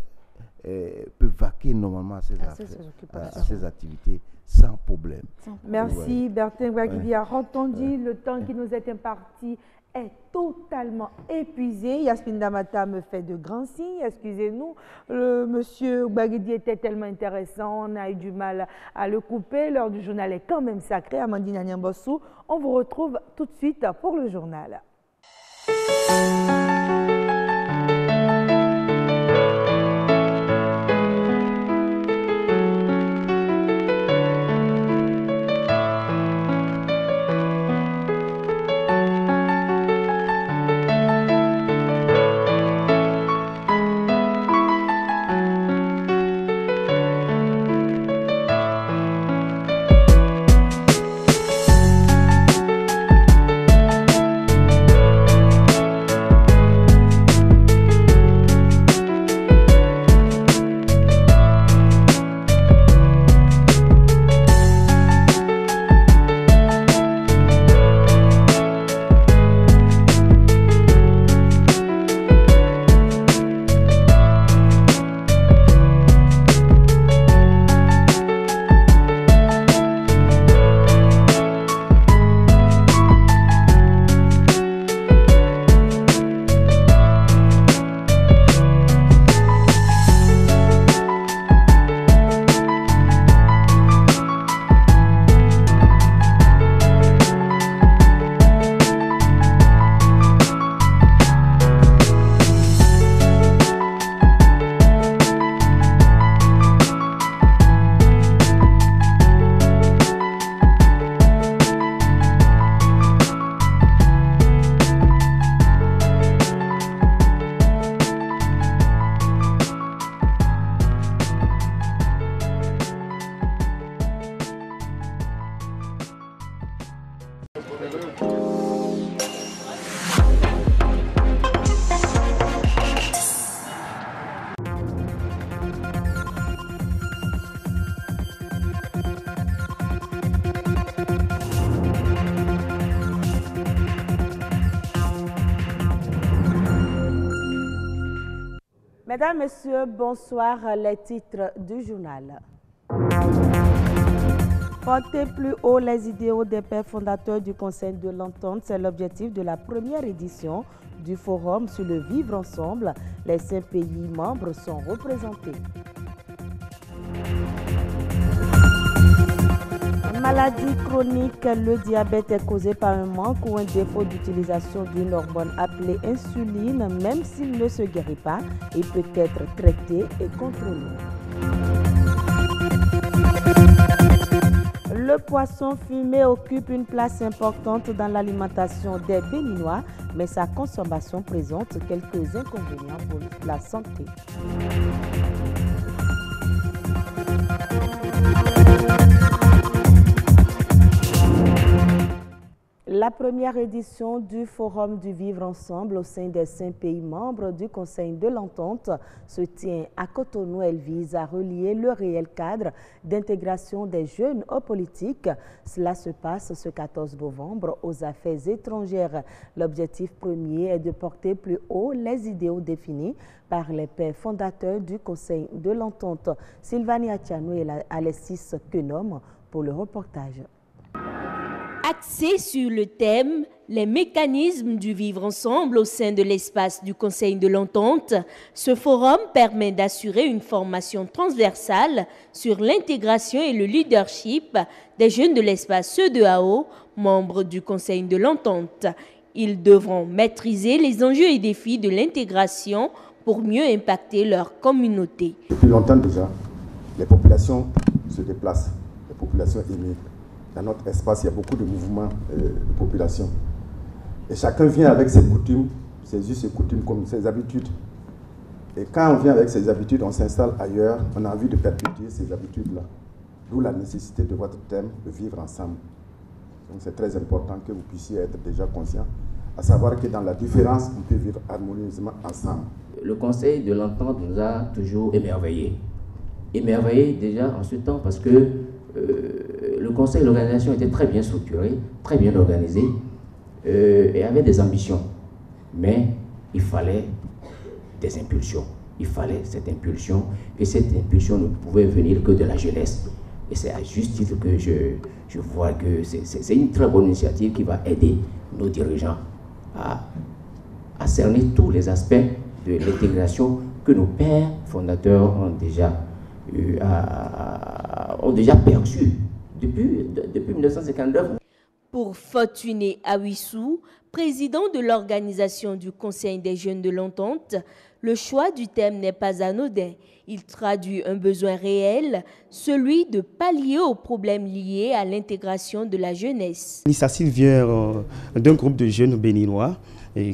peut vaquer normalement à ses activités sans problème. Merci Bertin Gwagidia. Entendu, le temps qui nous est imparti est totalement épuisé. Yasmine Damata me fait de grands signes, excusez-nous. Monsieur Gwagidia était tellement intéressant, on a eu du mal à le couper. L'heure du journal est quand même sacrée. Amandine Agnambossou, on vous retrouve tout de suite pour le journal. Mesdames, Messieurs, bonsoir. Les titres du journal. Porter plus haut les idéaux des pères fondateurs du Conseil de l'Entente, c'est l'objectif de la première édition du Forum sur le vivre ensemble. Les 5 pays membres sont représentés. Maladie chronique, le diabète est causé par un manque ou un défaut d'utilisation d'une hormone appelée insuline. Même s'il ne se guérit pas, il peut être traité et contrôlé. Le poisson fumé occupe une place importante dans l'alimentation des Béninois, mais sa consommation présente quelques inconvénients pour la santé. La première édition du Forum du Vivre Ensemble au sein des 5 pays membres du Conseil de l'Entente se tient à Cotonou. Elle vise à relier le réel cadre d'intégration des jeunes aux politiques. Cela se passe ce 14 novembre aux Affaires étrangères. L'objectif premier est de porter plus haut les idéaux définis par les pères fondateurs du Conseil de l'Entente. Sylvanie Atiano et Alexis Kenom pour le reportage. Axé sur le thème « Les mécanismes du vivre ensemble » au sein de l'espace du Conseil de l'Entente, ce forum permet d'assurer une formation transversale sur l'intégration et le leadership des jeunes de l'espace CEDEAO, membres du Conseil de l'Entente. Ils devront maîtriser les enjeux et défis de l'intégration pour mieux impacter leur communauté. Depuis longtemps déjà, les populations se déplacent, les populations émigrent. Dans notre espace, il y a beaucoup de mouvements de population. Et chacun vient avec ses coutumes, ses us et coutumes, comme ses habitudes. Et quand on vient avec ses habitudes, on s'installe ailleurs, on a envie de perpétuer ces habitudes-là. D'où la nécessité de votre thème de vivre ensemble. Donc c'est très important que vous puissiez être déjà conscient, à savoir que dans la différence, on peut vivre harmonieusement ensemble. Le Conseil de l'Entente nous a toujours émerveillés. Émerveillés déjà en ce temps parce que le conseil, l'organisation était très bien structurée, très bien organisée et avait des ambitions. Mais il fallait des impulsions. Il fallait cette impulsion et cette impulsion ne pouvait venir que de la jeunesse. Et c'est à juste titre que je vois que c'est une très bonne initiative qui va aider nos dirigeants à cerner tous les aspects de l'intégration que nos pères fondateurs ont déjà perçu depuis 1959. Pour Fortuné Awissou, président de l'organisation du Conseil des jeunes de l'Entente, le choix du thème n'est pas anodin. Il traduit un besoin réel, celui de pallier aux problèmes liés à l'intégration de la jeunesse. L'initiative vient d'un groupe de jeunes béninois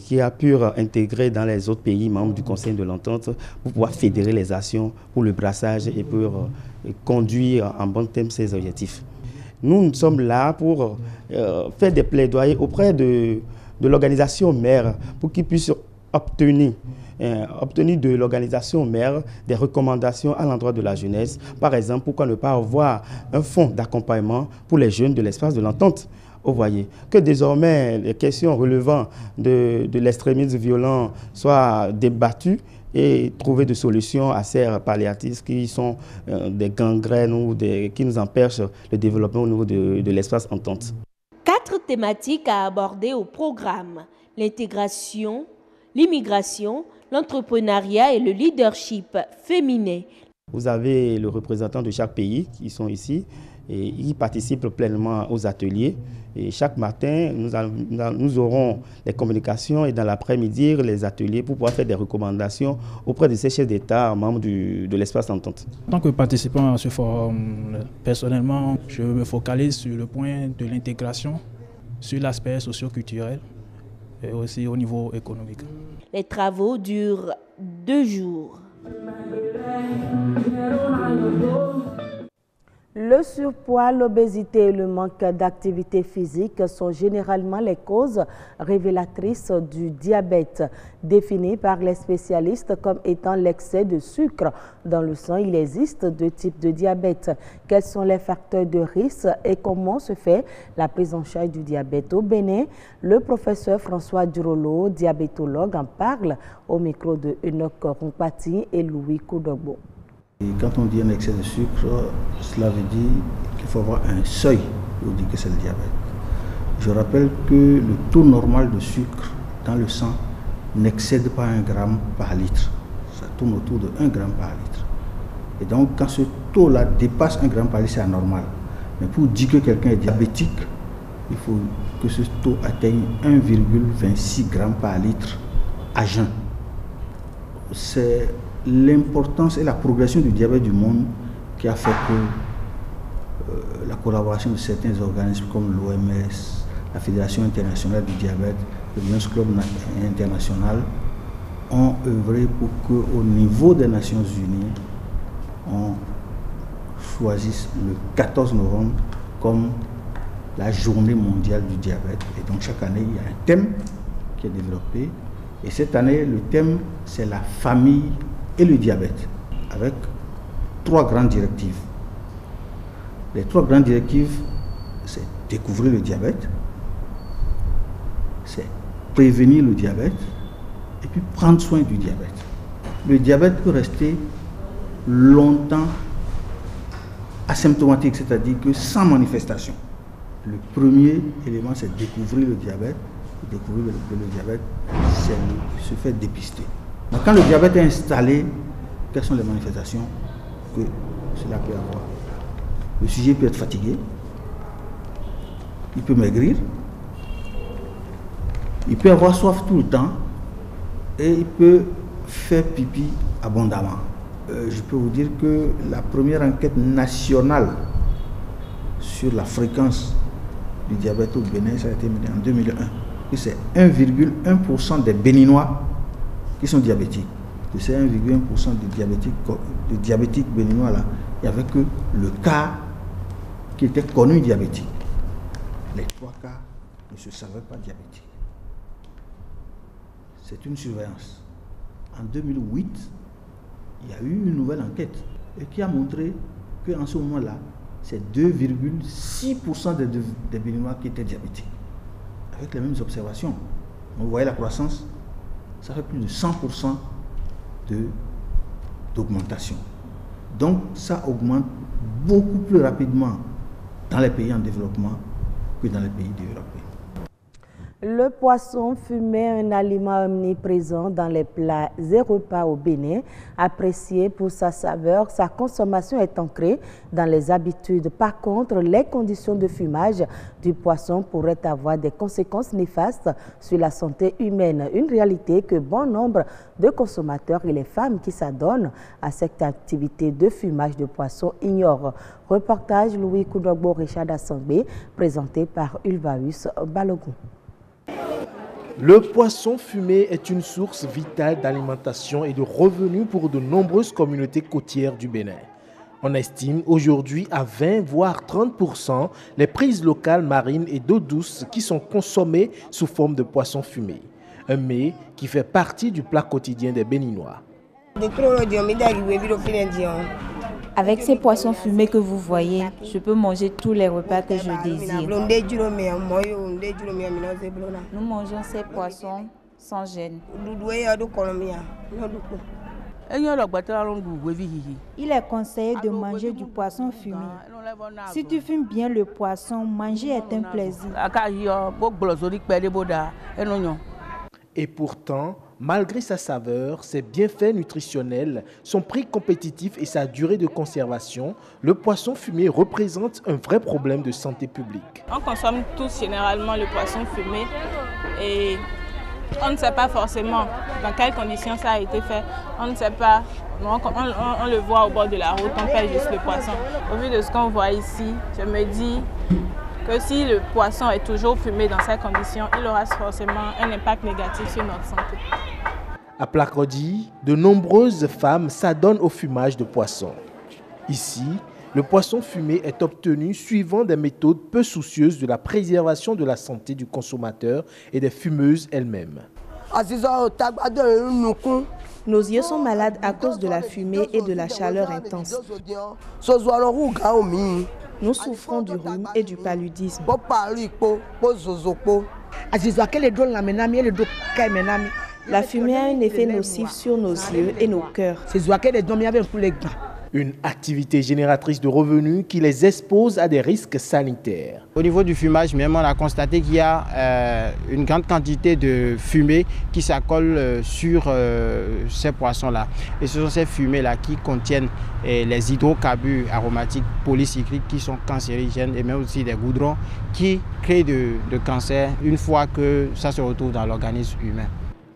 qui a pu intégrer dans les autres pays membres du Conseil de l'Entente pour pouvoir fédérer les actions pour le brassage et pour conduire en bon terme ces objectifs. Nous sommes là pour faire des plaidoyers auprès de l'organisation mère pour qu'ils puissent obtenir de l'organisation mère des recommandations à l'endroit de la jeunesse. Par exemple, pourquoi ne pas avoir un fonds d'accompagnement pour les jeunes de l'espace de l'Entente? Vous voyez, que désormais les questions relevant de l'extrémisme violent soient débattues et trouver des solutions assez palliatives qui sont des gangrènes ou qui nous empêchent le développement au niveau de l'espace Entente. 4 thématiques à aborder au programme: l'intégration, l'immigration, l'entrepreneuriat et le leadership féminin. Vous avez le représentant de chaque pays qui sont ici et ils participent pleinement aux ateliers. Et chaque matin, nous aurons les communications et dans l'après-midi, les ateliers pour pouvoir faire des recommandations auprès de ces chefs d'État membres de l'espace Entente. En tant que participant à ce forum, personnellement, je me focalise sur le point de l'intégration, sur l'aspect socio-culturel et aussi au niveau économique. Les travaux durent 2 jours. Le surpoids, l'obésité et le manque d'activité physique sont généralement les causes révélatrices du diabète, définies par les spécialistes comme étant l'excès de sucre dans le sang. Il existe deux types de diabète. Quels sont les facteurs de risque et comment se fait la prise en charge du diabète au Bénin? Le professeur François Durolo, diabétologue, en parle au micro de Enoch Rompati et Louis Koudogbo. Et quand on dit un excès de sucre, cela veut dire qu'il faut avoir un seuil pour dire que c'est le diabète. Je rappelle que le taux normal de sucre dans le sang n'excède pas 1 gramme par litre. Ça tourne autour de 1 gramme par litre. Et donc quand ce taux-là dépasse 1 gramme par litre, c'est anormal. Mais pour dire que quelqu'un est diabétique, il faut que ce taux atteigne 1,26 grammes par litre à jeun. C'est l'importance et la progression du diabète du monde qui a fait que la collaboration de certains organismes comme l'OMS, la Fédération internationale du diabète, le Lions Club international ont œuvré pour qu'au niveau des Nations Unies, on choisisse le 14 novembre comme la journée mondiale du diabète. Et donc chaque année, il y a un thème qui est développé. Et cette année, le thème, c'est la famille et le diabète, avec 3 grandes directives. Les 3 grandes directives, c'est découvrir le diabète, c'est prévenir le diabète, et puis prendre soin du diabète. Le diabète peut rester longtemps asymptomatique, c'est-à-dire que sans manifestation. Le premier élément, c'est découvrir le diabète. Découvrir que le diabète, c'est se fait dépister. Donc, quand le diabète est installé, quelles sont les manifestations que cela peut avoir? Le sujet peut être fatigué, il peut maigrir, il peut avoir soif tout le temps et il peut faire pipi abondamment. Je peux vous dire que la première enquête nationale sur la fréquence du diabète au Bénin, ça a été menée en 2001. Et c'est 1,1% des Béninois qui sont diabétiques. De ces 1,1% de diabétiques béninois là, il n'y avait que le cas qui était connu diabétique. Les 3 cas ne se savaient pas diabétiques. C'est une surveillance. En 2008, il y a eu une nouvelle enquête et qui a montré qu'en ce moment-là, c'est 2,6% des Béninois qui étaient diabétiques. Avec les mêmes observations. Vous voyez la croissance, ça fait plus de 100% d'augmentation. Donc ça augmente beaucoup plus rapidement dans les pays en développement que dans les pays développés. Le poisson fumé, un aliment omniprésent dans les plats et repas au Bénin, apprécié pour sa saveur, sa consommation est ancrée dans les habitudes. Par contre, les conditions de fumage du poisson pourraient avoir des conséquences néfastes sur la santé humaine. Une réalité que bon nombre de consommateurs et les femmes qui s'adonnent à cette activité de fumage de poisson ignorent. Reportage Louis Koudogbo, Richard Assangbe, présenté par Ulvaeus Balogun. Le poisson fumé est une source vitale d'alimentation et de revenus pour de nombreuses communautés côtières du Bénin. On estime aujourd'hui à 20 voire 30% les prises locales marines et d'eau douce qui sont consommées sous forme de poisson fumé. Un mets qui fait partie du plat quotidien des Béninois. Avec ces poissons fumés que vous voyez, je peux manger tous les repas que je désire. Nous mangeons ces poissons sans gêne. Il est conseillé de manger du poisson fumé. Si tu fumes bien le poisson, manger est un plaisir. Et pourtant, malgré sa saveur, ses bienfaits nutritionnels, son prix compétitif et sa durée de conservation, le poisson fumé représente un vrai problème de santé publique. On consomme tous généralement le poisson fumé et on ne sait pas forcément dans quelles conditions ça a été fait. On ne sait pas, on le voit au bord de la route, on paie juste le poisson. Au vu de ce qu'on voit ici, je me dis que si le poisson est toujours fumé dans ces conditions, il aura forcément un impact négatif sur notre santé. À Placrodi, de nombreuses femmes s'adonnent au fumage de poisson. Ici, Le poisson fumé est obtenu suivant des méthodes peu soucieuses de la préservation de la santé du consommateur et des fumeuses elles-mêmes. Nos yeux sont malades à cause de la fumée et de la chaleur intense. Nous souffrons du rhume et du paludisme. La fumée a un effet nocif sur nos yeux et nos cœurs. Une activité génératrice de revenus qui les expose à des risques sanitaires. Au niveau du fumage, même, on a constaté qu'il y a une grande quantité de fumée qui s'accole sur ces poissons-là. Et ce sont ces fumées-là qui contiennent les hydrocarbures aromatiques polycycliques qui sont cancérigènes et même aussi des goudrons qui créent de cancer une fois que ça se retrouve dans l'organisme humain.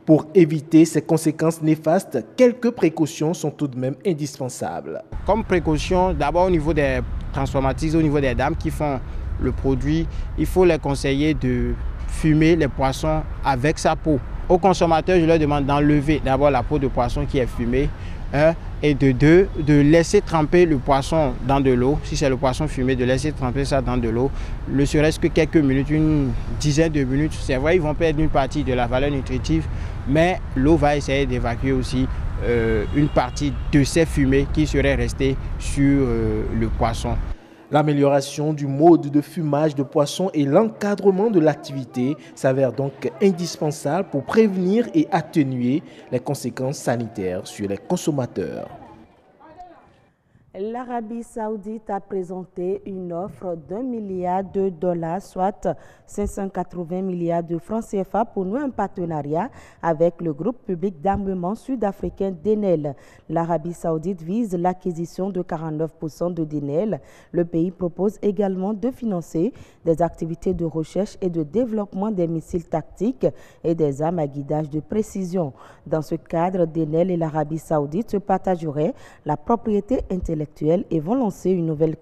Pour éviter ces conséquences néfastes, quelques précautions sont tout de même indispensables. Comme précaution, d'abord au niveau des transformatrices, au niveau des dames qui font le produit, il faut les conseiller de fumer les poissons avec sa peau. Aux consommateurs, je leur demande d'enlever d'abord la peau de poisson qui est fumée, et de deux, de laisser tremper le poisson dans de l'eau. Si c'est le poisson fumé, de laisser tremper ça dans de l'eau, ne serait-ce que quelques minutes, une dizaine de minutes. C'est vrai, ils vont perdre une partie de la valeur nutritive, mais l'eau va essayer d'évacuer aussi une partie de ces fumées qui seraient restées sur le poisson. L'amélioration du mode de fumage de poisson et l'encadrement de l'activité s'avèrent donc indispensables pour prévenir et atténuer les conséquences sanitaires sur les consommateurs. L'Arabie Saoudite a présenté une offre d'$1 milliard, soit 580 milliards de francs CFA pour nouer un partenariat avec le groupe public d'armement sud-africain Denel. L'Arabie Saoudite vise l'acquisition de 49% de Denel. Le pays propose également de financer des activités de recherche et de développement des missiles tactiques et des armes à guidage de précision. Dans ce cadre, Denel et l'Arabie Saoudite se partageraient la propriété intellectuelle et vont lancer une nouvelle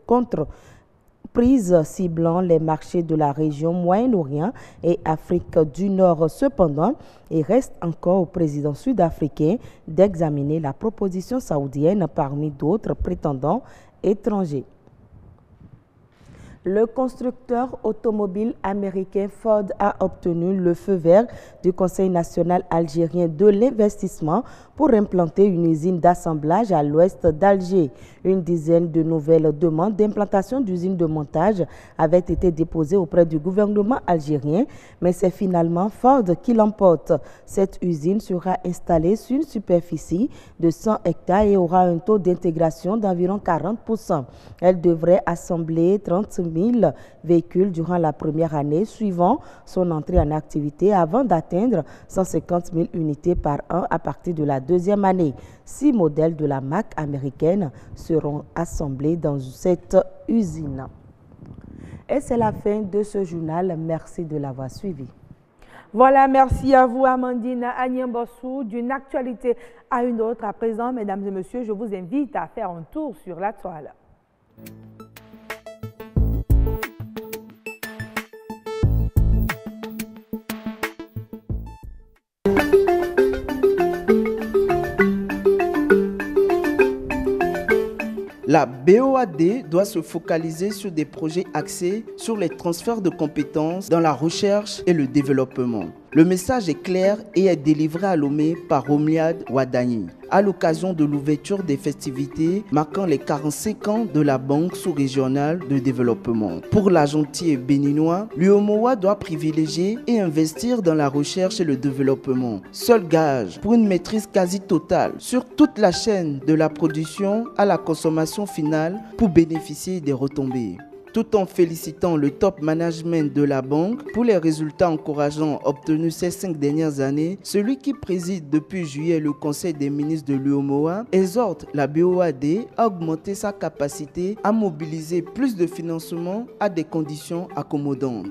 contre-prise ciblant les marchés de la région Moyen-Orient et Afrique du Nord. Cependant, il reste encore au président sud-africain d'examiner la proposition saoudienne parmi d'autres prétendants étrangers. Le constructeur automobile américain Ford a obtenu le feu vert du Conseil national algérien de l'investissement pour implanter une usine d'assemblage à l'ouest d'Alger. Une dizaine de nouvelles demandes d'implantation d'usines de montage avaient été déposées auprès du gouvernement algérien, mais c'est finalement Ford qui l'emporte. Cette usine sera installée sur une superficie de 100 hectares et aura un taux d'intégration d'environ 40%. Elle devrait assembler 30 000 véhicules durant la première année suivant son entrée en activité avant d'atteindre 150 000 unités par an à partir de la deuxième année. 6 modèles de la marque américaine seront assemblés dans cette usine. Et c'est la fin de ce journal. Merci de l'avoir suivi. Voilà, merci à vous Amandine Agnambossou. D'une actualité à une autre, à présent, mesdames et messieurs, je vous invite à faire un tour sur la toile. La BOAD doit se focaliser sur des projets axés sur les transferts de compétences dans la recherche et le développement. Le message est clair et est délivré à Lomé par Romuald Wadani à l'occasion de l'ouverture des festivités marquant les 45 ans de la Banque sous-régionale de développement. Pour l'agentier béninois, l'UEMOA doit privilégier et investir dans la recherche et le développement. Seul gage pour une maîtrise quasi totale sur toute la chaîne de la production à la consommation finale pour bénéficier des retombées. Tout en félicitant le top management de la banque pour les résultats encourageants obtenus ces 5 dernières années, celui qui préside depuis juillet le Conseil des ministres de l'UEMOA exhorte la BOAD à augmenter sa capacité à mobiliser plus de financement à des conditions accommodantes.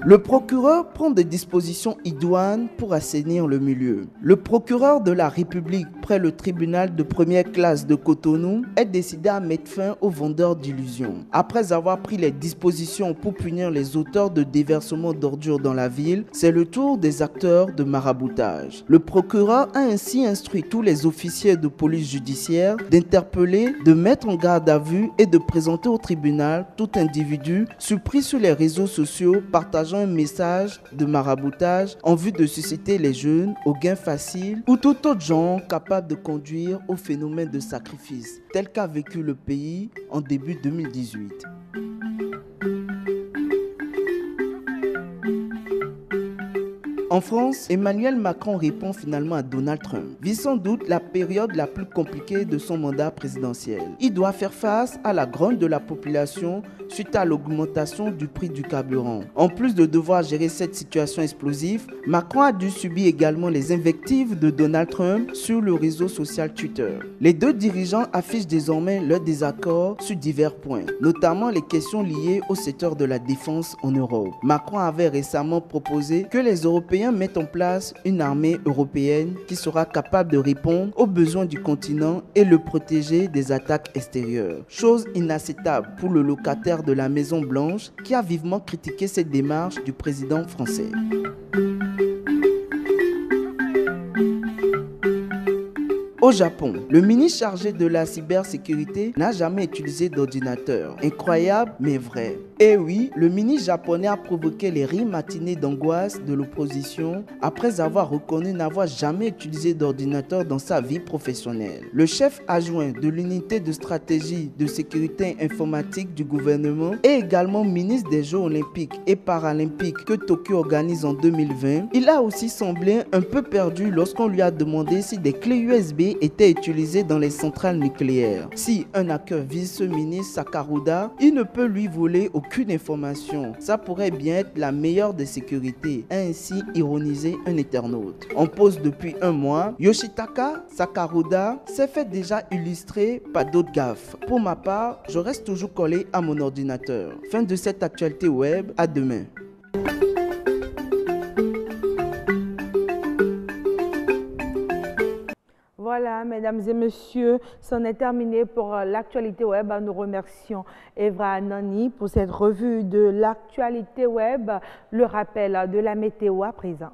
Le procureur prend des dispositions idoines pour assainir le milieu. Le procureur de la République après le tribunal de première classe de Cotonou ait décidé à mettre fin aux vendeurs d'illusions. Après avoir pris les dispositions pour punir les auteurs de déversement d'ordures dans la ville, c'est le tour des acteurs de maraboutage. Le procureur a ainsi instruit tous les officiers de police judiciaire d'interpeller, de mettre en garde à vue et de présenter au tribunal tout individu surpris sur les réseaux sociaux partageant un message de maraboutage en vue de susciter les jeunes au gain facile ou tout autre genre capable de conduire au phénomène de sacrifice tel qu'a vécu le pays en début 2018. En France, Emmanuel Macron répond finalement à Donald Trump. Vit sans doute la période la plus compliquée de son mandat présidentiel. Il doit faire face à la grogne de la population suite à l'augmentation du prix du carburant. En plus de devoir gérer cette situation explosive, Macron a dû subir également les invectives de Donald Trump sur le réseau social Twitter. Les deux dirigeants affichent désormais leur désaccord sur divers points, notamment les questions liées au secteur de la défense en Europe. Macron avait récemment proposé que les Européens mettent en place une armée européenne qui sera capable de répondre aux besoins du continent et le protéger des attaques extérieures. Chose inacceptable pour le locataire de la Maison Blanche qui a vivement critiqué cette démarche du président français. Au Japon, le ministre chargé de la cybersécurité n'a jamais utilisé d'ordinateur. Incroyable mais vrai. Et oui, le ministre japonais a provoqué les rires matinés d'angoisse de l'opposition après avoir reconnu n'avoir jamais utilisé d'ordinateur dans sa vie professionnelle. Le chef adjoint de l'unité de stratégie de sécurité informatique du gouvernement et également ministre des Jeux olympiques et paralympiques que Tokyo organise en 2020, il a aussi semblé un peu perdu lorsqu'on lui a demandé si des clés USB étaient utilisées dans les centrales nucléaires. Si un hacker vise ce ministre Sakaruda, il ne peut lui voler aucune information. Ça pourrait bien être la meilleure des sécurités, a ainsi ironisé un internaute. En pause depuis un mois, Yoshitaka Sakaruda s'est fait déjà illustrer par d'autres gaffes. Pour ma part, je reste toujours collé à mon ordinateur. Fin de cette actualité web, à demain. Voilà, mesdames et messieurs, c'en est terminé pour l'actualité web. Nous remercions Evra Anani pour cette revue de l'actualité web. Le rappel de la météo à présent.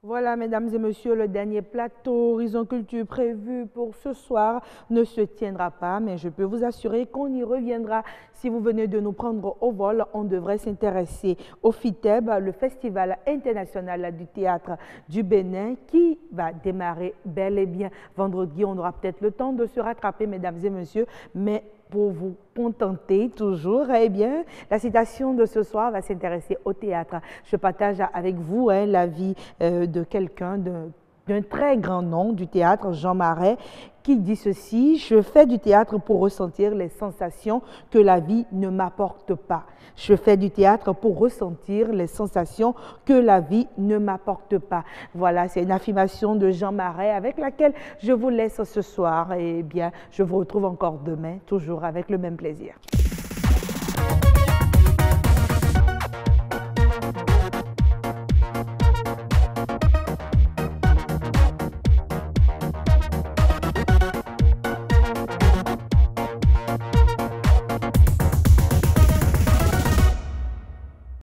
Voilà, mesdames et messieurs, le dernier plateau Horizon Culture prévu pour ce soir ne se tiendra pas, mais je peux vous assurer qu'on y reviendra. Si vous venez de nous prendre au vol, on devrait s'intéresser au FITEB, le Festival international du théâtre du Bénin, qui va démarrer bel et bien vendredi. On aura peut-être le temps de se rattraper, mesdames et messieurs, mais pour vous contenter toujours, eh bien, la citation de ce soir va s'intéresser au théâtre. Je partage avec vous l'avis de quelqu'un, d'un très grand nom du théâtre, Jean Marais, qui dit ceci: « Je fais du théâtre pour ressentir les sensations que la vie ne m'apporte pas. Je fais du théâtre pour ressentir les sensations que la vie ne m'apporte pas. » Voilà, c'est une affirmation de Jean Marais avec laquelle je vous laisse ce soir. Et bien, je vous retrouve encore demain, toujours avec le même plaisir.